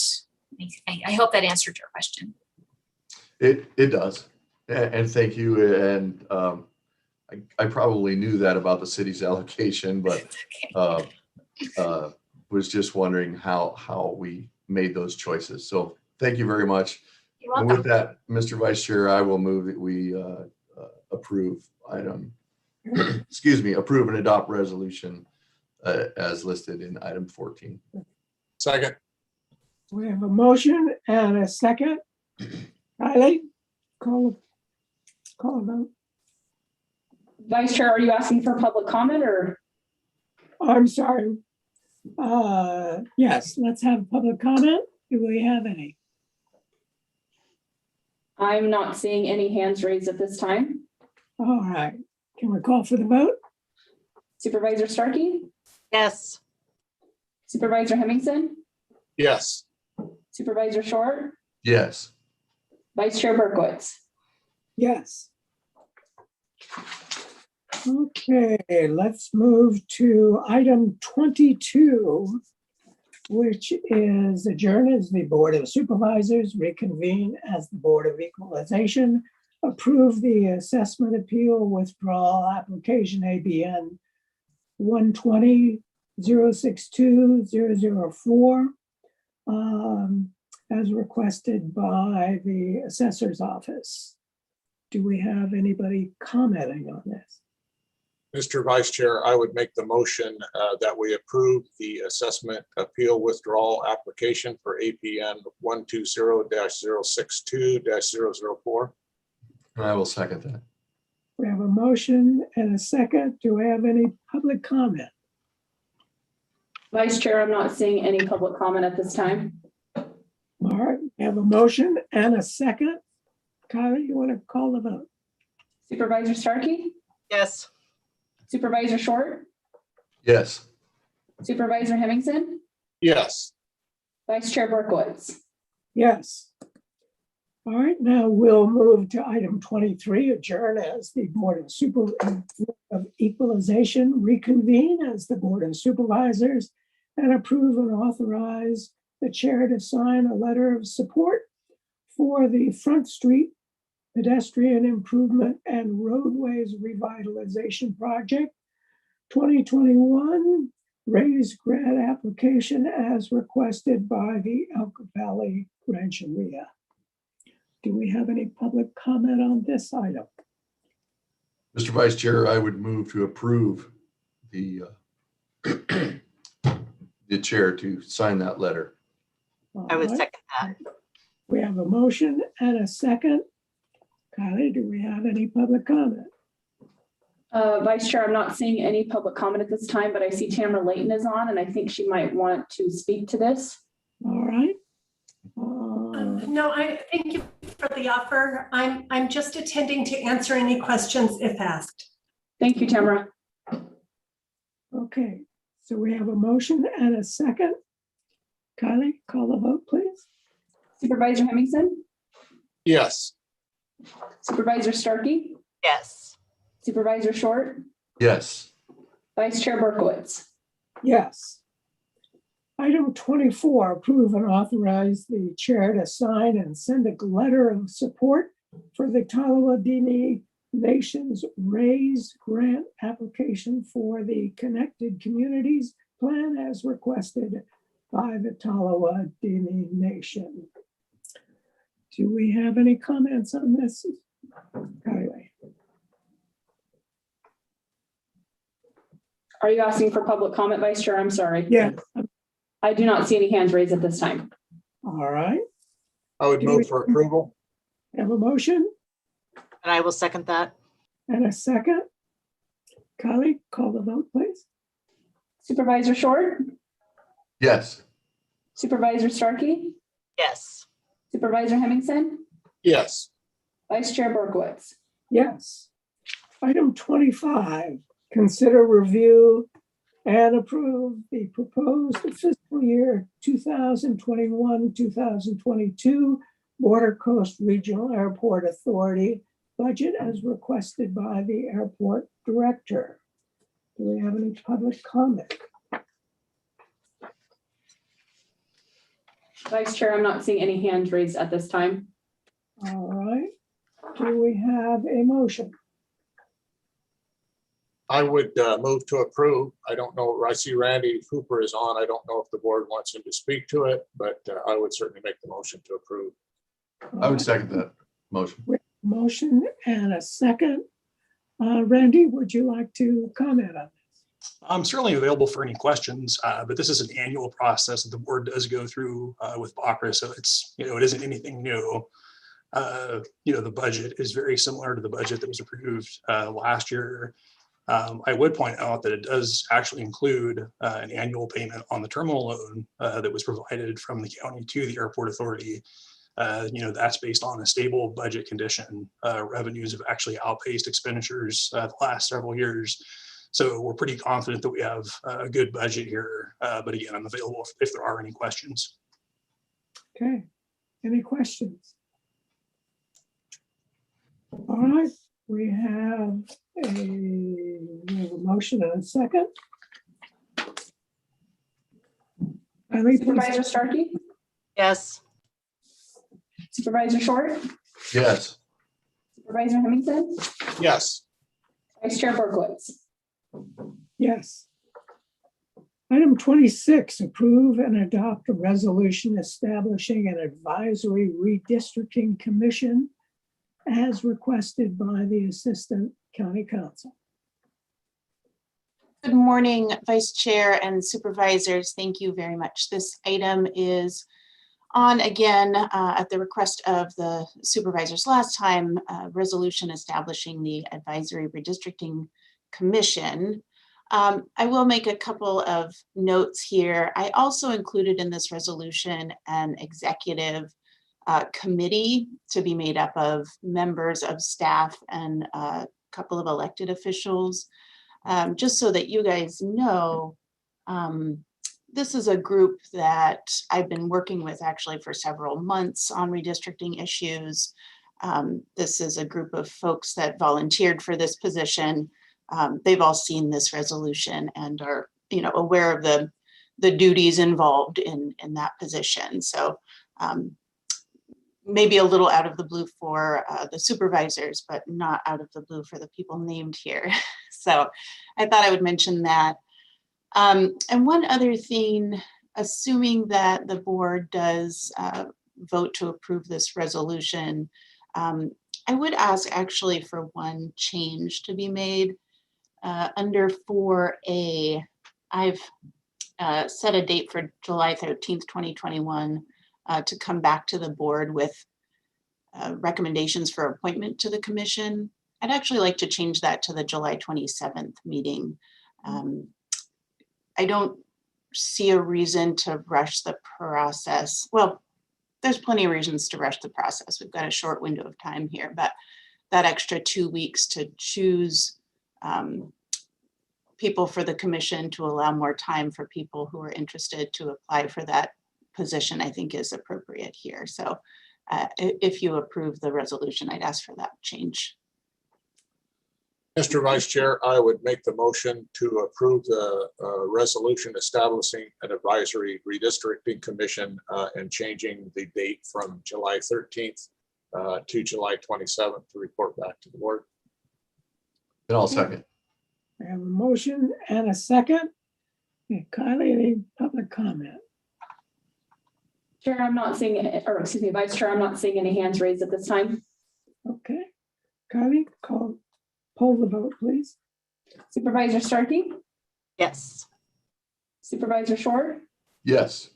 I hope that answered your question. It does. And thank you. And I probably knew that about the city's allocation, but was just wondering how we made those choices. So thank you very much. You're And welcome. with that, Mr. Vice Chair, I will move that we approve approve and adopt resolution as listed in item 14. Second. We have a motion and a second. Kylie, call a vote. Vice Chair, are you asking for public comment or? I'm sorry. Yes, let's have public comment. Do we have any? I'm not seeing any hands raised at this time. All right. Can we call for the vote? Supervisor Starkey, Yes. Supervisor Hemmingson, Yes. Supervisor Short, Yes. Vice Chair Berkowitz. Yes. Okay, let's move to item 22, which is adjourn as the Board of Supervisors, reconvene as the Board of Equalization, approve the assessment appeal withdrawal application ABN 120-062-004 as requested by the assessor's office. Do we have anybody commenting on this? Mr. Vice Chair, I would make the motion that we approve the assessment appeal withdrawal application for APN 120-062-004. And I will second that. We have a motion and a second. Do we have any public comment? Vice Chair, I'm not seeing any public comment at this time. All right, we have a motion and a second. Kylie, you want to call the vote? Supervisor Starkey, Yes. Supervisor Short, Yes. Supervisor Hemmingson, Yes. Vice Chair Berkowitz. Yes. All right, now we'll move to item 23, adjourn as the Board of Equalization, reconvene as the Board of Supervisors, and approve and authorize the chair to sign a letter of support for the Front Street Pedestrian Improvement and Roadways Revitalization Project 2021 raised grant application as requested by the Elk Valley Rancheria. Do we have any public comment on this item? Mr. Vice Chair, I would move to approve the the chair to sign that letter. I would All right. second that. We have a motion and a second. Kylie, do we have any public comment? Vice Chair, I'm not seeing any public comment at this time, but I see Tamara Layton is on, and I think she might want to speak to this. All right. No, I thank you for the offer. I'm just attending to answer any questions if asked. Thank you, Tamara. Okay, so we have a motion and a second. Kylie, call the vote, please. Supervisor Hemmingson, Yes. Supervisor Starkey, Yes. Supervisor Short, Yes. Vice Chair Berkowitz. Yes. Item 24, approve and authorize the chair to sign and send a letter of support for the Tallawahine Nation's Raise Grant application for the Connected Communities Plan as requested by the Tallawahine Nation. Do we have any comments on this? Kylie? Are you asking for public comment, Vice Chair? I'm sorry. Yeah, I do not see any hands raised at this time. all right. I would move for approval. Have a motion And I will second that. and a second. Kylie, call the vote, please. Supervisor Short, Yes. Supervisor Starkey, Yes. Supervisor Hemmingson, Yes. Vice Chair Berkowitz. Yes. Item 25, consider review and approve the proposed fiscal year 2021, 2022 Border Coast Regional Airport Authority budget as requested by the airport director. Do we have any public comment? Vice Chair, I'm not seeing any hands raised at this time. All right. Do we have a motion? I would move to approve. I don't know, I see Randy Hooper is on. I don't know if the board wants him to speak to it, but I would certainly make the motion to approve. I would second that motion. Motion and a second. Randy, would you like to comment on this? I'm certainly available for any questions, but this is an annual process that the board does go through with BACRA, so it's, it isn't anything new. The budget is very similar to the budget that was approved last year. I would point out that it does actually include an annual payment on the terminal loan that was provided from the county to the airport authority. That's based on a stable budget condition. Revenues have actually outpaced expenditures the last several years. So we're pretty confident that we have a good budget here. But again, I'm available if there are any questions. Okay, any questions? All right, we have a motion and a second. Supervisor Starkey, Yes. Supervisor Short, Yes. Supervisor Hemmingson, Yes. Vice Chair Berkowitz. Yes. Item 26, approve and adopt a resolution establishing an advisory redistricting commission as requested by the Assistant County Counsel. Good morning, Vice Chair and Supervisors. Thank you very much. This item is on again at the request of the supervisors last time, resolution establishing the Advisory Redistricting Commission. I will make a couple of notes here. I also included in this resolution an executive committee to be made up of members of staff and a couple of elected officials, just so that you guys know, this is a group that I've been working with actually for several months on redistricting issues. This is a group of folks that volunteered for this position. They've all seen this resolution and are, aware of the duties involved in that position. So maybe a little out of the blue for the supervisors, but not out of the blue for the people named here. So I thought I would mention that. And one other thing, assuming that the board does vote to approve this resolution, I would ask actually for one change to be made. Under 4A, I've set a date for July 13th, 2021 to come back to the board with recommendations for appointment to the commission. I'd actually like to change that to the July 27th meeting. I don't see a reason to rush the process. Well, there's plenty of reasons to rush the process. We've got a short window of time here, but that extra 2 weeks to choose people for the commission to allow more time for people who are interested to apply for that position, I think is appropriate here. So if you approve the resolution, I'd ask for that change. Mr. Vice Chair, I would make the motion to approve the resolution establishing an advisory redistricting commission and changing the date from July 13th to July 27th to report back to the board. And I'll second. I have a motion and a second. Okay, Kylie, any public comment? Chair, I'm not seeing, or excuse me, Vice Chair, I'm not seeing any hands raised at this time. Okay. Kylie, poll the vote, please. Supervisor Starkey, Yes. Supervisor Short, Yes.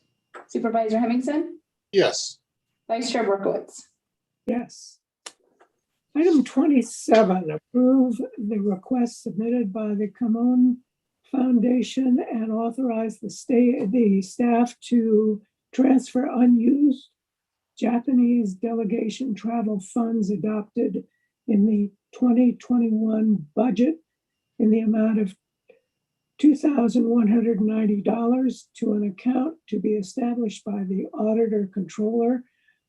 Supervisor Hemmingson, Yes. Vice Chair Berkowitz. Yes. Item 27, approve the request submitted by the Camon Foundation and authorize the staff to transfer unused Japanese delegation travel funds adopted in the 2021 budget in the amount of $2,190 to an account to be established by the auditor controller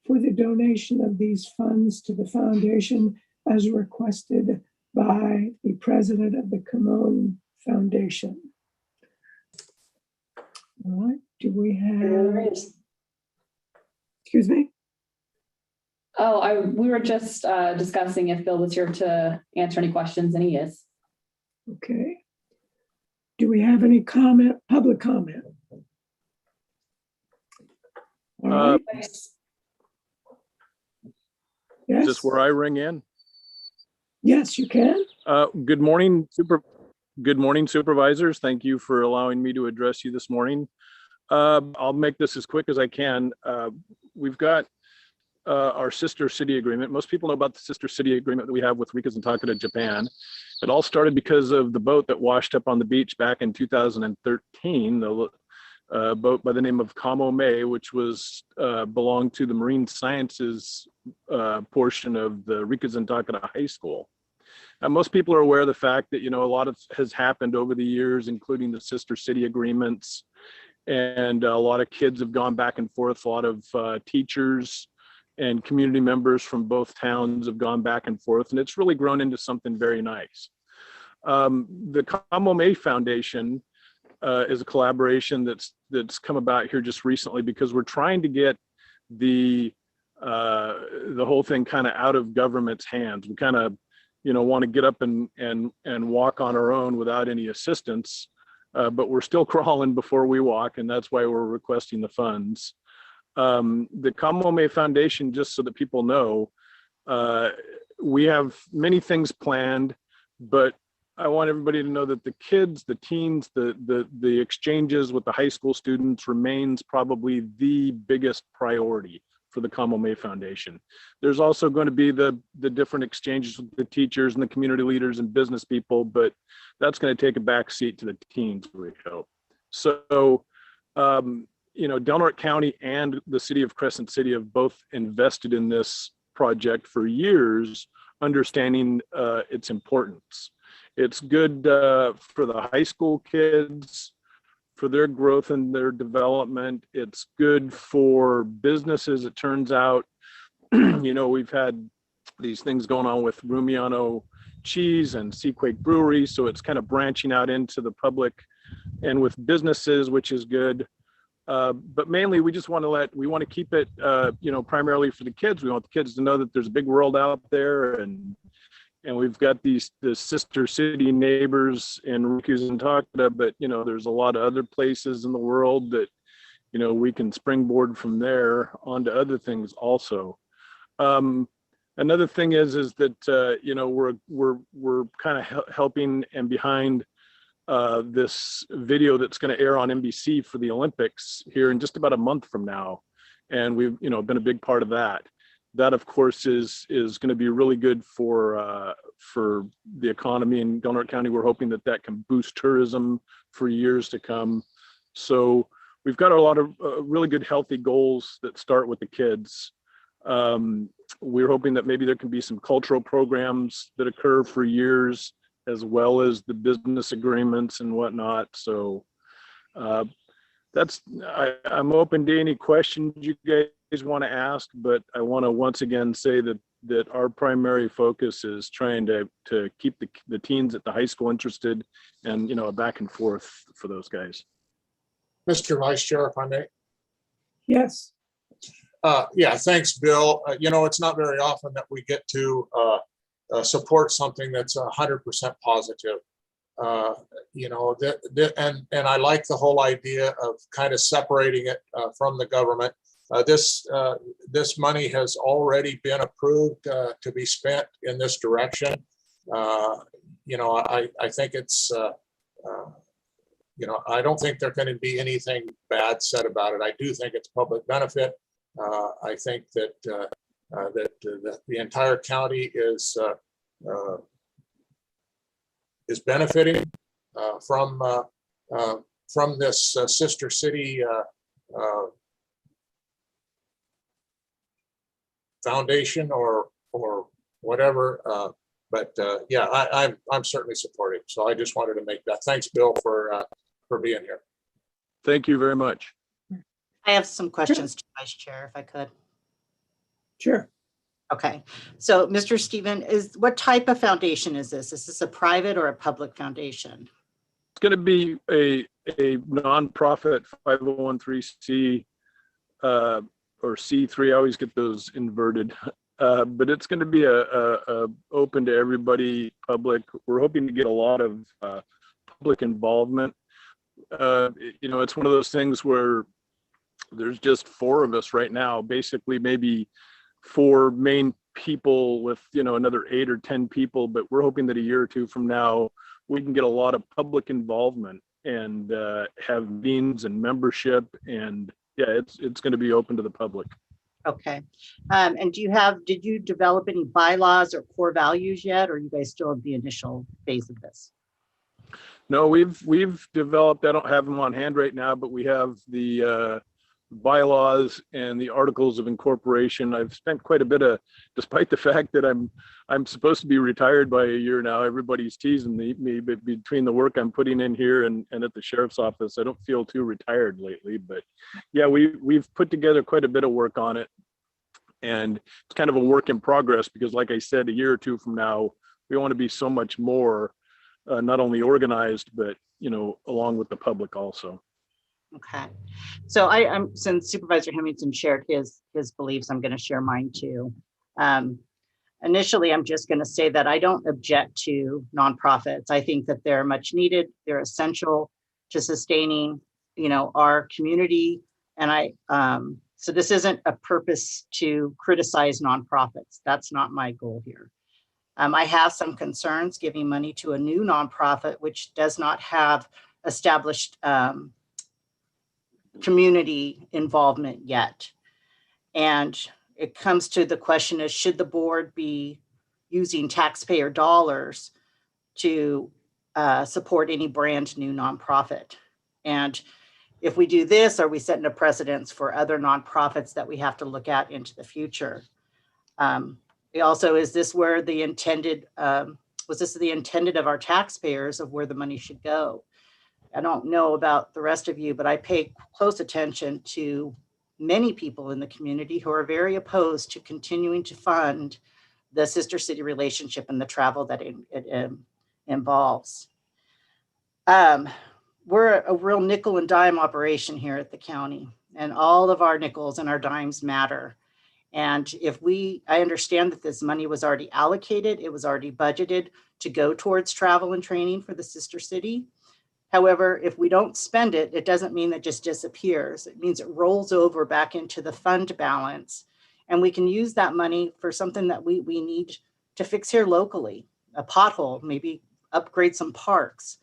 for the donation of these funds to the foundation as requested by the president of the Camon Foundation. All right, do we have, excuse me? Oh, we were just discussing if Bill was here to answer any questions, and he is. Okay. Do we have any comment, public comment? All right. Is this Yes, where I ring in? yes, you can. Good morning, supervisors. Thank you for allowing me to address you this morning. I'll make this as quick as I can. We've got our sister city agreement. Most people know about the sister city agreement that we have with Rikers and Takata, Japan. It all started because of the boat that washed up on the beach back in 2013, the boat by the name of Kamo May, which was belonged to the Marine Sciences portion of the Rikers and Takata High School. Most people are aware of the fact that, a lot has happened over the years, including the sister city agreements, and a lot of kids have gone back and forth. A lot of teachers and community members from both towns have gone back and forth, and it's really grown into something very nice. The Kamo May Foundation is a collaboration that's come about here just recently because we're trying to get the whole thing kind of out of government's hands. We kind of, want to get up and walk on our own without any assistance, but we're still crawling before we walk, and that's why we're requesting the funds. The Kamo May Foundation, just so that people know, we have many things planned, but I want everybody to know that the kids, the teens, the exchanges with the high school students remains probably the biggest priority for the Kamo May Foundation. There's also going to be the different exchanges with the teachers and the community leaders and business people, but that's going to take a back seat to the teens, we hope. So, Del County and the city of Crescent City have both invested in this project for years, understanding its importance. It's good for the high school kids, for their growth and their development. It's good for businesses. It turns out, we've had these things going on with Rumiano Cheese and Seaquake Brewery, so it's kind of branching out into the public and with businesses, which is good. But mainly we just want to keep it, primarily for the kids. We want the kids to know that there's a big world out there, and we've got the sister city neighbors in Rikers and Takata, but there's a lot of other places in the world that we can springboard from there onto other things also. Another thing is that we're kind of helping and behind this video that's going to air on NBC for the Olympics here in just about a month from now, and we've been a big part of that. That, of course, is going to be really good for the economy in Del Norte County. We're hoping that can boost tourism for years to come. So we've got a lot of really good, healthy goals that start with the kids. We're hoping that maybe there can be some cultural programs that occur for years, as well as the business agreements and whatnot. So I'm open to any questions you guys want to ask, but I want to once again say that that our primary focus is trying to keep the teens at the high school interested, and a back and forth for those guys. Mr. Vice Chair, if I may. Yes, Yeah, thanks, Bill. It's not very often that we get to support something that's 100% positive. And I like the whole idea of kind of separating it from the government. This money has already been approved to be spent in this direction. I think it's, I don't think there's going to be anything bad said about it. I do think it's public benefit. I think that the entire county is benefiting from this sister city foundation or whatever. Yeah, I'm certainly supportive. So I just wanted to make that. Thanks, Bill, for being here. Thank you very much. I have some questions to Vice Chair, if I could. sure. Okay, so Mr. Stephen, what type of foundation is this? Is this a private or a public foundation? It's going to be a nonprofit 501(c) or C3. I always get those inverted, but it's going to be a open to everybody, public. We're hoping to get a lot of public involvement. It's one of those things where there's just 4 of us right now, basically maybe 4 main people with another 8 or 10 people, but we're hoping that a year or 2 from now we can get a lot of public involvement and have meetings and membership, and yeah, it's going to be open to the public. Okay, and did you develop any bylaws or core values yet, or are you guys still at the initial phase of this? No, we've developed, I don't have them on hand right now, but we have the bylaws and the articles of incorporation. I've spent quite a bit of, despite the fact that I'm supposed to be retired by a year now, everybody's teasing me, but between the work I'm putting in here and at the sheriff's office, I don't feel too retired lately. But yeah, we've put together quite a bit of work on it, and it's kind of a work in progress, because like I said, a year or 2 from now, we want to be so much more not only organized, but along with the public also. Okay, so I'm since Supervisor Hemmington shared his beliefs, I'm going to share mine too. Initially, I'm just going to say that I don't object to nonprofits. I think that they're much needed. They're essential to sustaining, our community. And so this isn't a purpose to criticize nonprofits. That's not my goal here. I have some concerns giving money to a new nonprofit, which does not have established community involvement yet. And it comes to the question is, should the board be using taxpayer dollars to support any brand new nonprofit? And if we do this, are we setting a precedence for other nonprofits that we have to look at into the future? Also, is this where the intended, was this the intended of our taxpayers of where the money should go? I don't know about the rest of you, but I pay close attention to many people in the community who are very opposed to continuing to fund the sister city relationship and the travel that it involves. We're a real nickel and dime operation here at the county, and all of our nickels and our dimes matter. And I understand that this money was already allocated, it was already budgeted to go towards travel and training for the sister city. However, if we don't spend it, it doesn't mean it just disappears. It means it rolls over back into the fund balance, and we can use that money for something that we need to fix here locally, a pothole, maybe upgrade some parks.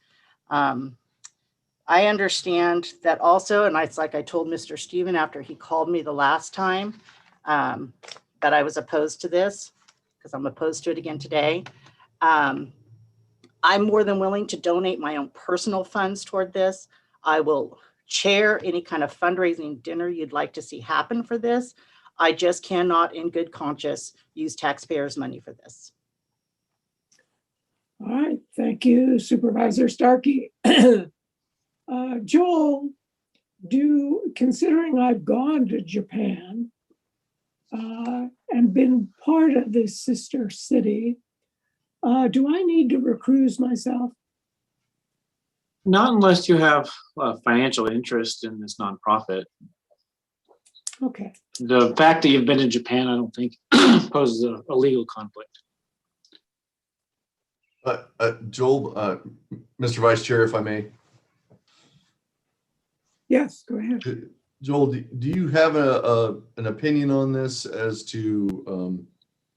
I understand that also, and it's like I told Mr. Stephen after he called me the last time, that I was opposed to this, because I'm opposed to it again today. I'm more than willing to donate my own personal funds toward this. I will chair any kind of fundraising dinner you'd like to see happen for this. I just cannot in good conscience use taxpayers' money for this. All right, thank you, Supervisor Starkey. Joel, considering I've gone to Japan, and been part of this sister city, do I need to recuse myself? Not unless you have a financial interest in this nonprofit. Okay. The fact that you've been in Japan, I don't think poses a legal conflict. Joel, Mr. Vice Chair, if I may. Yes, go ahead. Joel, do you have an opinion on this as to,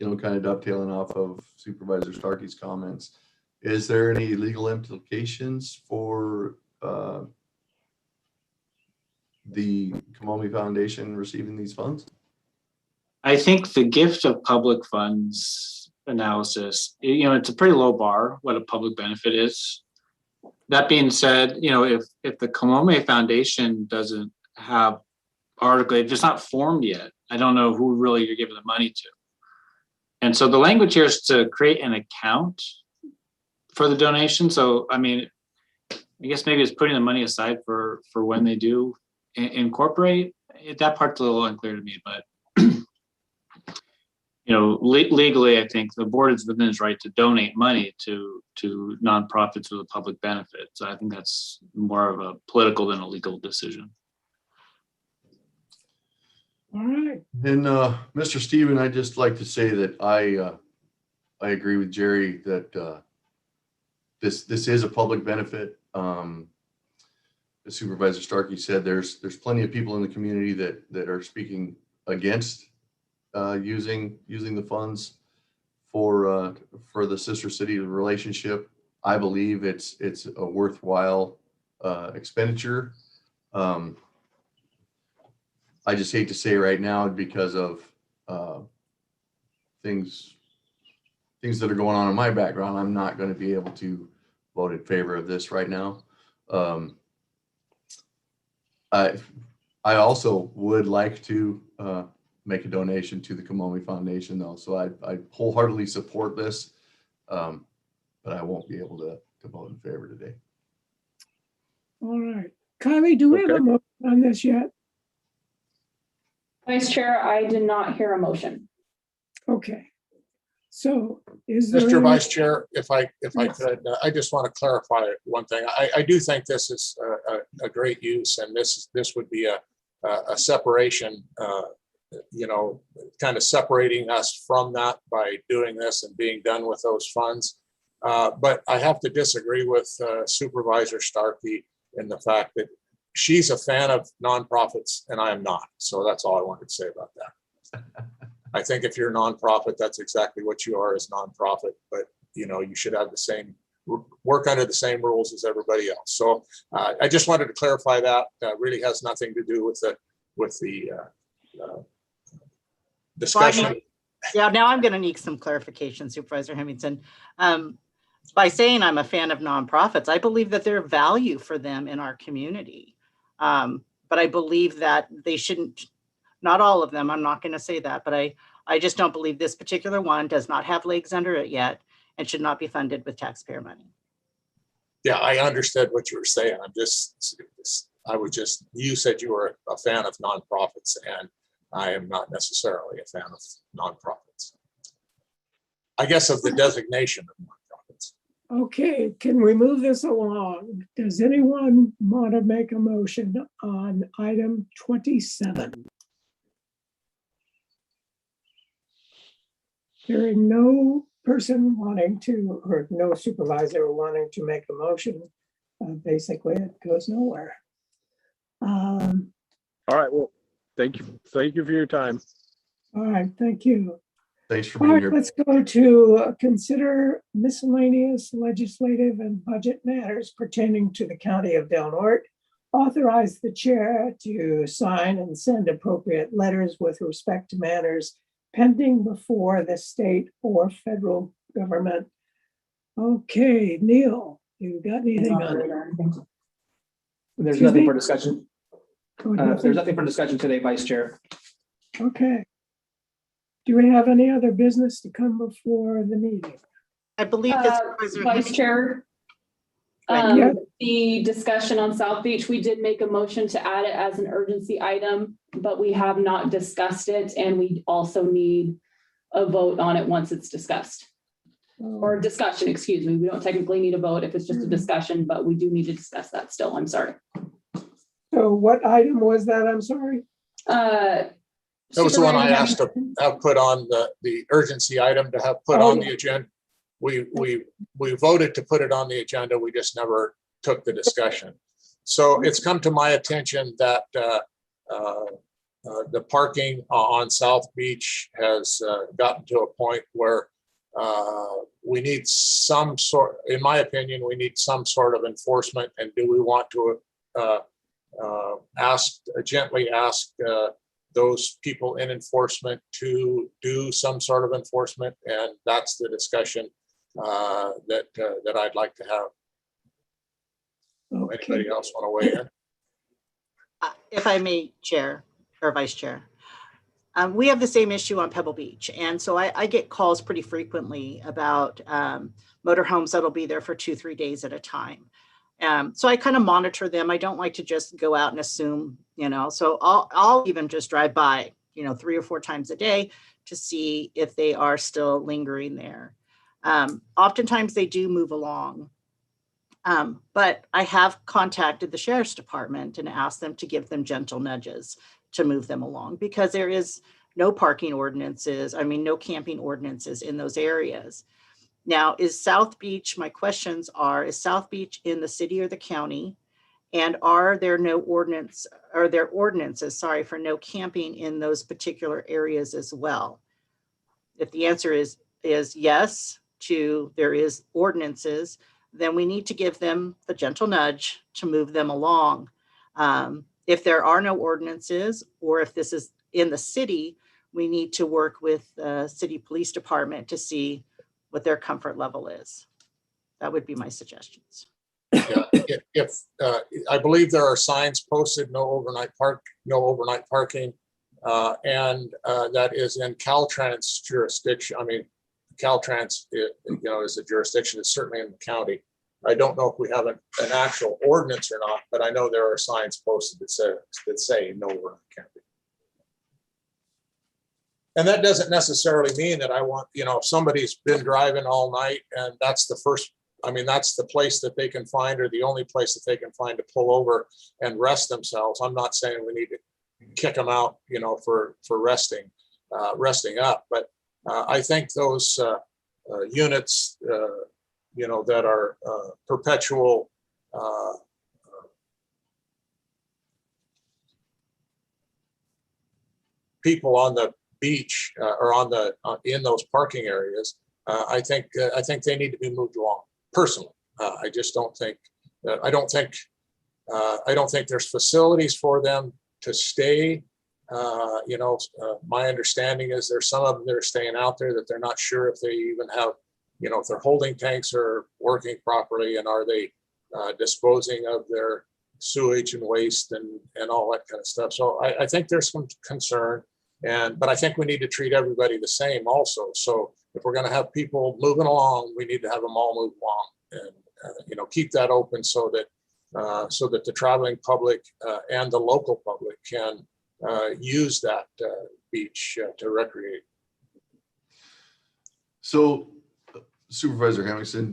kind of dovetailing off of Supervisor Starkey's comments? Is there any legal implications for the Kamomi Foundation receiving these funds? I think the gift of public funds analysis, it's a pretty low bar, what a public benefit is. That being said, if the Kamomi Foundation doesn't have article, if it's not formed yet, I don't know who really you're giving the money to. And so the language here is to create an account for the donation. So, I guess maybe it's putting the money aside for when they do incorporate. That part's a little unclear to me, but legally, I think the board is within its right to donate money to nonprofits with a public benefit. So I think that's more of a political than a legal decision. All right. And Mr. Stephen, I'd just like to say that I agree with Jerry that this is a public benefit. As Supervisor Starkey said, there's plenty of people in the community that are speaking against using the funds for the sister city relationship. I believe it's a worthwhile expenditure. I just hate to say right now, because of things that are going on in my background, I'm not going to be able to vote in favor of this right now. I also would like to make a donation to the Kamomi Foundation, though, so I wholeheartedly support this, but I won't be able to vote in favor today. All right. Kylie, do we have a motion on this yet? Vice Chair, I did not hear a motion. Okay. So is there Mr. any- Vice Chair, if I Yes. could, I just want to clarify one thing. I do think this is a great use, and this would be a separation, kind of separating us from that by doing this and being done with those funds. But I have to disagree with Supervisor Starkey in the fact that she's a fan of nonprofits and I am not. So that's all I wanted to say about that. I think if you're a nonprofit, that's exactly what you are as nonprofit, but you should have the same, work under the same rules as everybody else. So I just wanted to clarify that. Really has nothing to do with the discussion. Yeah, now I'm going to need some clarification, Supervisor Hemmington. By saying I'm a fan of nonprofits, I believe that there's value for them in our community. But I believe that they shouldn't, not all of them, I'm not going to say that, but I just don't believe this particular one does not have legs under it yet and should not be funded with taxpayer money. Yeah, I understood what you were saying. You said you were a fan of nonprofits, and I am not necessarily a fan of nonprofits. I guess of the designation of nonprofits. Okay, can we move this along? Does anyone want to make a motion on item 27? Hearing no person wanting to, or no supervisor wanting to make a motion, basically it goes nowhere. All right, well, thank you for your time. All right, thank you. Thanks for All being right, here. let's go to consider miscellaneous legislative and budget matters pertaining to the County of Del Norte. Authorize the chair to sign and send appropriate letters with respect to matters pending before the state or federal government. Okay, Neil, you got anything on it? There's Excuse nothing me? for discussion. Oh, There's nothing for discussion today, Vice Chair. Okay. Do we have any other business to come before the meeting? I believe this. Vice Chair, Yeah. The discussion on South Beach, we did make a motion to add it as an urgency item, but we have not discussed it, and we also need a vote on it once it's discussed. Or discussion, excuse me. We don't technically need a vote if it's just a discussion, but we do need to discuss that still. I'm sorry. So what item was that? I'm sorry. That was the one I asked to have put on the urgency item to have put on the agenda. We voted to put it on the agenda. We just never took the discussion. So it's come to my attention that the parking on South Beach has gotten to a point where we need some sort, in my opinion, we need some sort of enforcement. And do we want to gently ask those people in enforcement to do some sort of enforcement? And that's the discussion that I'd like to have. Okay. Anybody else want to weigh in? If I may, Chair or Vice Chair. We have the same issue on Pebble Beach. And so I get calls pretty frequently about motorhomes that'll be there for 2-3 days at a time. So I kind of monitor them. I don't like to just go out and assume, so I'll even just drive by, 3 or 4 times a day to see if they are still lingering there. Oftentimes they do move along. But I have contacted the Sheriff's Department and asked them to give them gentle nudges to move them along, because there is no parking ordinances. No camping ordinances in those areas. Now, is South Beach, my questions are, is South Beach in the city or the county? And are there ordinances, for no camping in those particular areas as well? If the answer is yes to there is ordinances, then we need to give them the gentle nudge to move them along. If there are no ordinances, or if this is in the city, we need to work with the city police department to see what their comfort level is. That would be my suggestions. Yeah, if I believe there are signs posted, no overnight parking, and that is in Caltrans jurisdiction. Caltrans, is a jurisdiction. It's certainly in the county. I don't know if we have an actual ordinance or not, but I know there are signs posted that say no overnight camping. And that doesn't necessarily mean that I want, if somebody's been driving all night and that's the first, that's the place that they can find, or the only place that they can find to pull over and rest themselves. I'm not saying we need to kick them out, for resting up. But I think those units, that are perpetual people on the beach or in those parking areas, I think they need to be moved along. Personally, I just don't think I don't think there's facilities for them to stay. My understanding is there's some of them that are staying out there that they're not sure if they even have, if their holding tanks are working properly, and are they disposing of their sewage and waste and all that kind of stuff. So I think there's some concern, but I think we need to treat everybody the same also. So if we're going to have people moving along, we need to have them all move along, and keep that open so that the traveling public and the local public can use that beach to recreate. So, Supervisor Hamilton,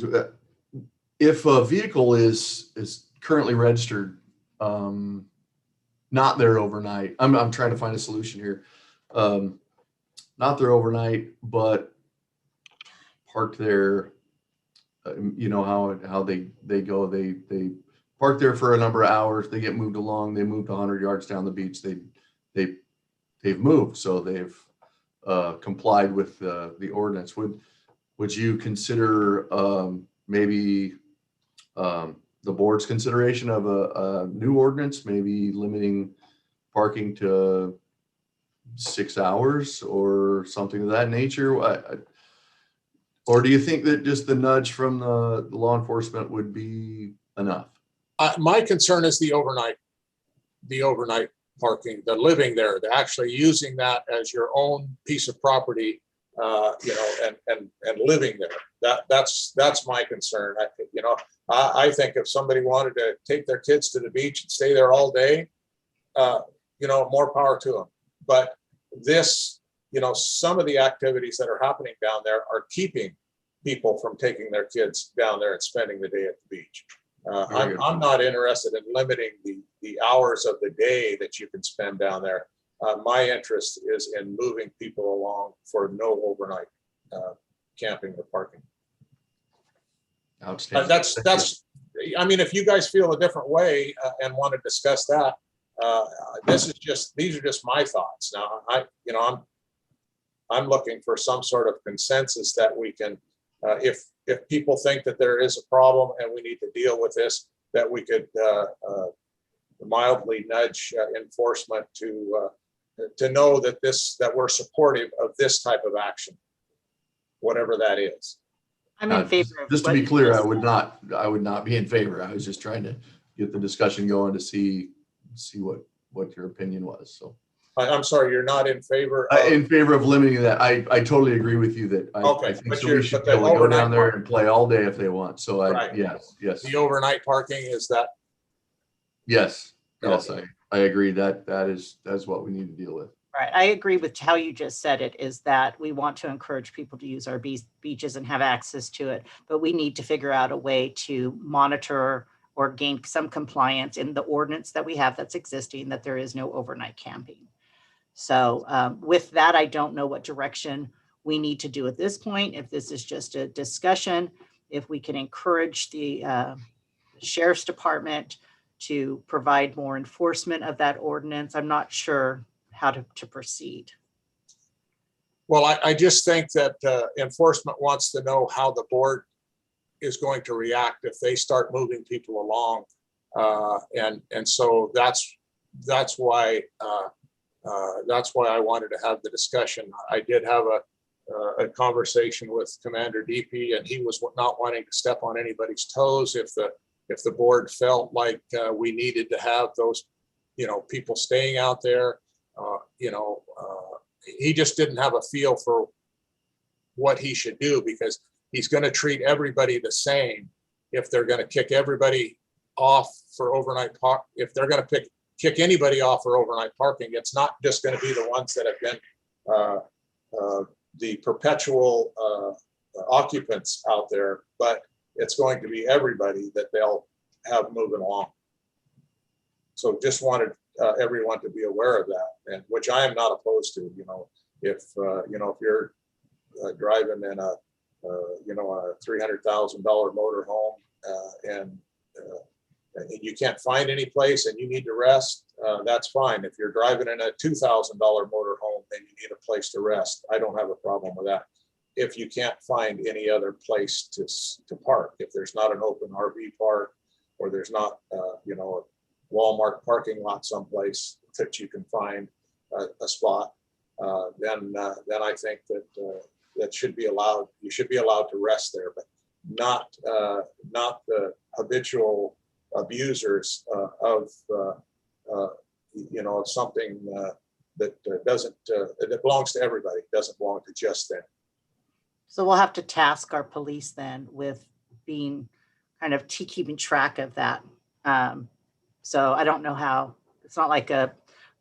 if a vehicle is currently registered, not there overnight, I'm trying to find a solution here. Not there overnight, but parked there. How they go. They park there for a number of hours. They get moved along. They moved 100 yards down the beach. They've moved, so they've complied with the ordinance. Would you consider maybe the board's consideration of a new ordinance, maybe limiting parking to 6 hours or something of that nature? Or do you think that just the nudge from the law enforcement would be enough? My concern is the overnight parking, the living there, the actually using that as your own piece of property, and living there. That's my concern. I think if somebody wanted to take their kids to the beach and stay there all day, more power to them. But this, some of the activities that are happening down there are keeping people from taking their kids down there and spending the day at the beach. I'm not interested in limiting the hours of the day that you can spend down there. My interest is in moving people along for no overnight camping or parking. Outstanding. If you guys feel a different way and want to discuss that, these are just my thoughts. Now, I'm looking for some sort of consensus that we can, if people think that there is a problem and we need to deal with this, that we could mildly nudge enforcement to know that we're supportive of this type of action, whatever that is. I'm in favor of. Just to be clear, I would not be in favor. I was just trying to get the discussion going to see what your opinion was. So I'm sorry, you're not in favor in favor of limiting that. I totally agree with you that I think somebody should be able to go down there and play all day if they want. So yes. The overnight parking is that. Yes, I agree that that's what we need to deal with. Right. I agree with how you just said it, is that we want to encourage people to use our beaches and have access to it, but we need to figure out a way to monitor or gain some compliance in the ordinance that we have that's existing, that there is no overnight camping. So with that, I don't know what direction we need to do at this point. If this is just a discussion, if we can encourage the sheriff's department to provide more enforcement of that ordinance, I'm not sure how to proceed. Well, I just think that enforcement wants to know how the board is going to react if they start moving people along, and so that's why I wanted to have the discussion. I did have a conversation with Commander DP, and he was not wanting to step on anybody's toes if the board felt like we needed to have those people staying out there. He just didn't have a feel for what he should do, because he's going to treat everybody the same. If they're going to kick everybody off for overnight park, if they're going to kick anybody off for overnight parking, it's not just going to be the ones that have been the perpetual occupants out there, but it's going to be everybody that they'll have moving along. So just wanted everyone to be aware of that, and which I am not opposed to. If you're driving in a $300,000 motorhome and you can't find any place and you need to rest, that's fine. If you're driving in a $2,000 motorhome and you need a place to rest, I don't have a problem with that. If you can't find any other place to park, if there's not an open RV park, or there's not a Walmart parking lot someplace that you can find a spot, then I think that should be allowed. You should be allowed to rest there, but not the habitual abusers of something that doesn't that belongs to everybody. It doesn't belong to just them. So we'll have to task our police then with being kind of keeping track of that. So I don't know how. It's not like a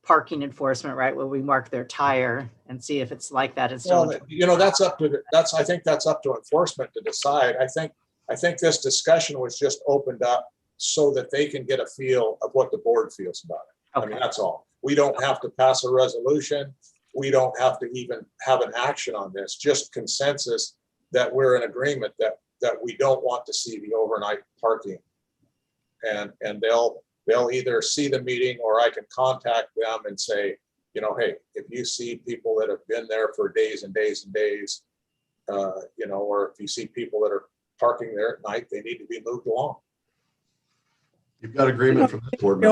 parking enforcement, right, where we mark their tire and see if it's like that. Well, that's up to I think that's up to enforcement to decide. I think this discussion was just opened up so that they can get a feel of what the board feels about it. Okay. I mean, that's all. We don't have to pass a resolution. We don't have to even have an action on this. Just consensus that we're in agreement that we don't want to see the overnight parking, and they'll either see the meeting, or I can contact them and say, hey, if you see people that have been there for days and days and days, or if you see people that are parking there at night, they need to be moved along. You've got agreement from this board.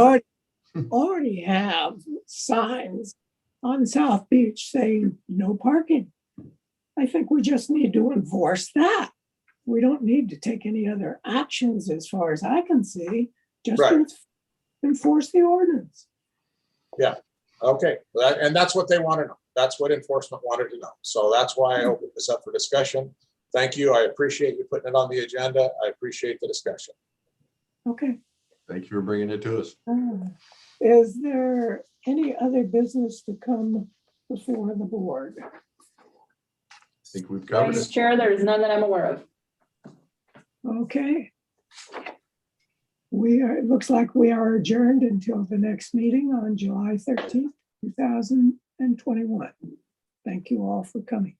You already have signs on South Beach saying no parking. I think we just need to enforce that. We don't need to take any other actions as far as I can see. Just enforce the ordinance. Yeah. Okay. And that's what they want to know. That's what enforcement wanted to know. So that's why I opened this up for discussion. Thank you. I appreciate you putting it on the agenda. I appreciate the discussion. Okay. Thank you for bringing it to us. Is there any other business to come before the board? I think we've covered Vice it. Chair, there is none that I'm aware of. Okay. It looks like we are adjourned until the next meeting on July 13th, 2021. Thank you all for coming.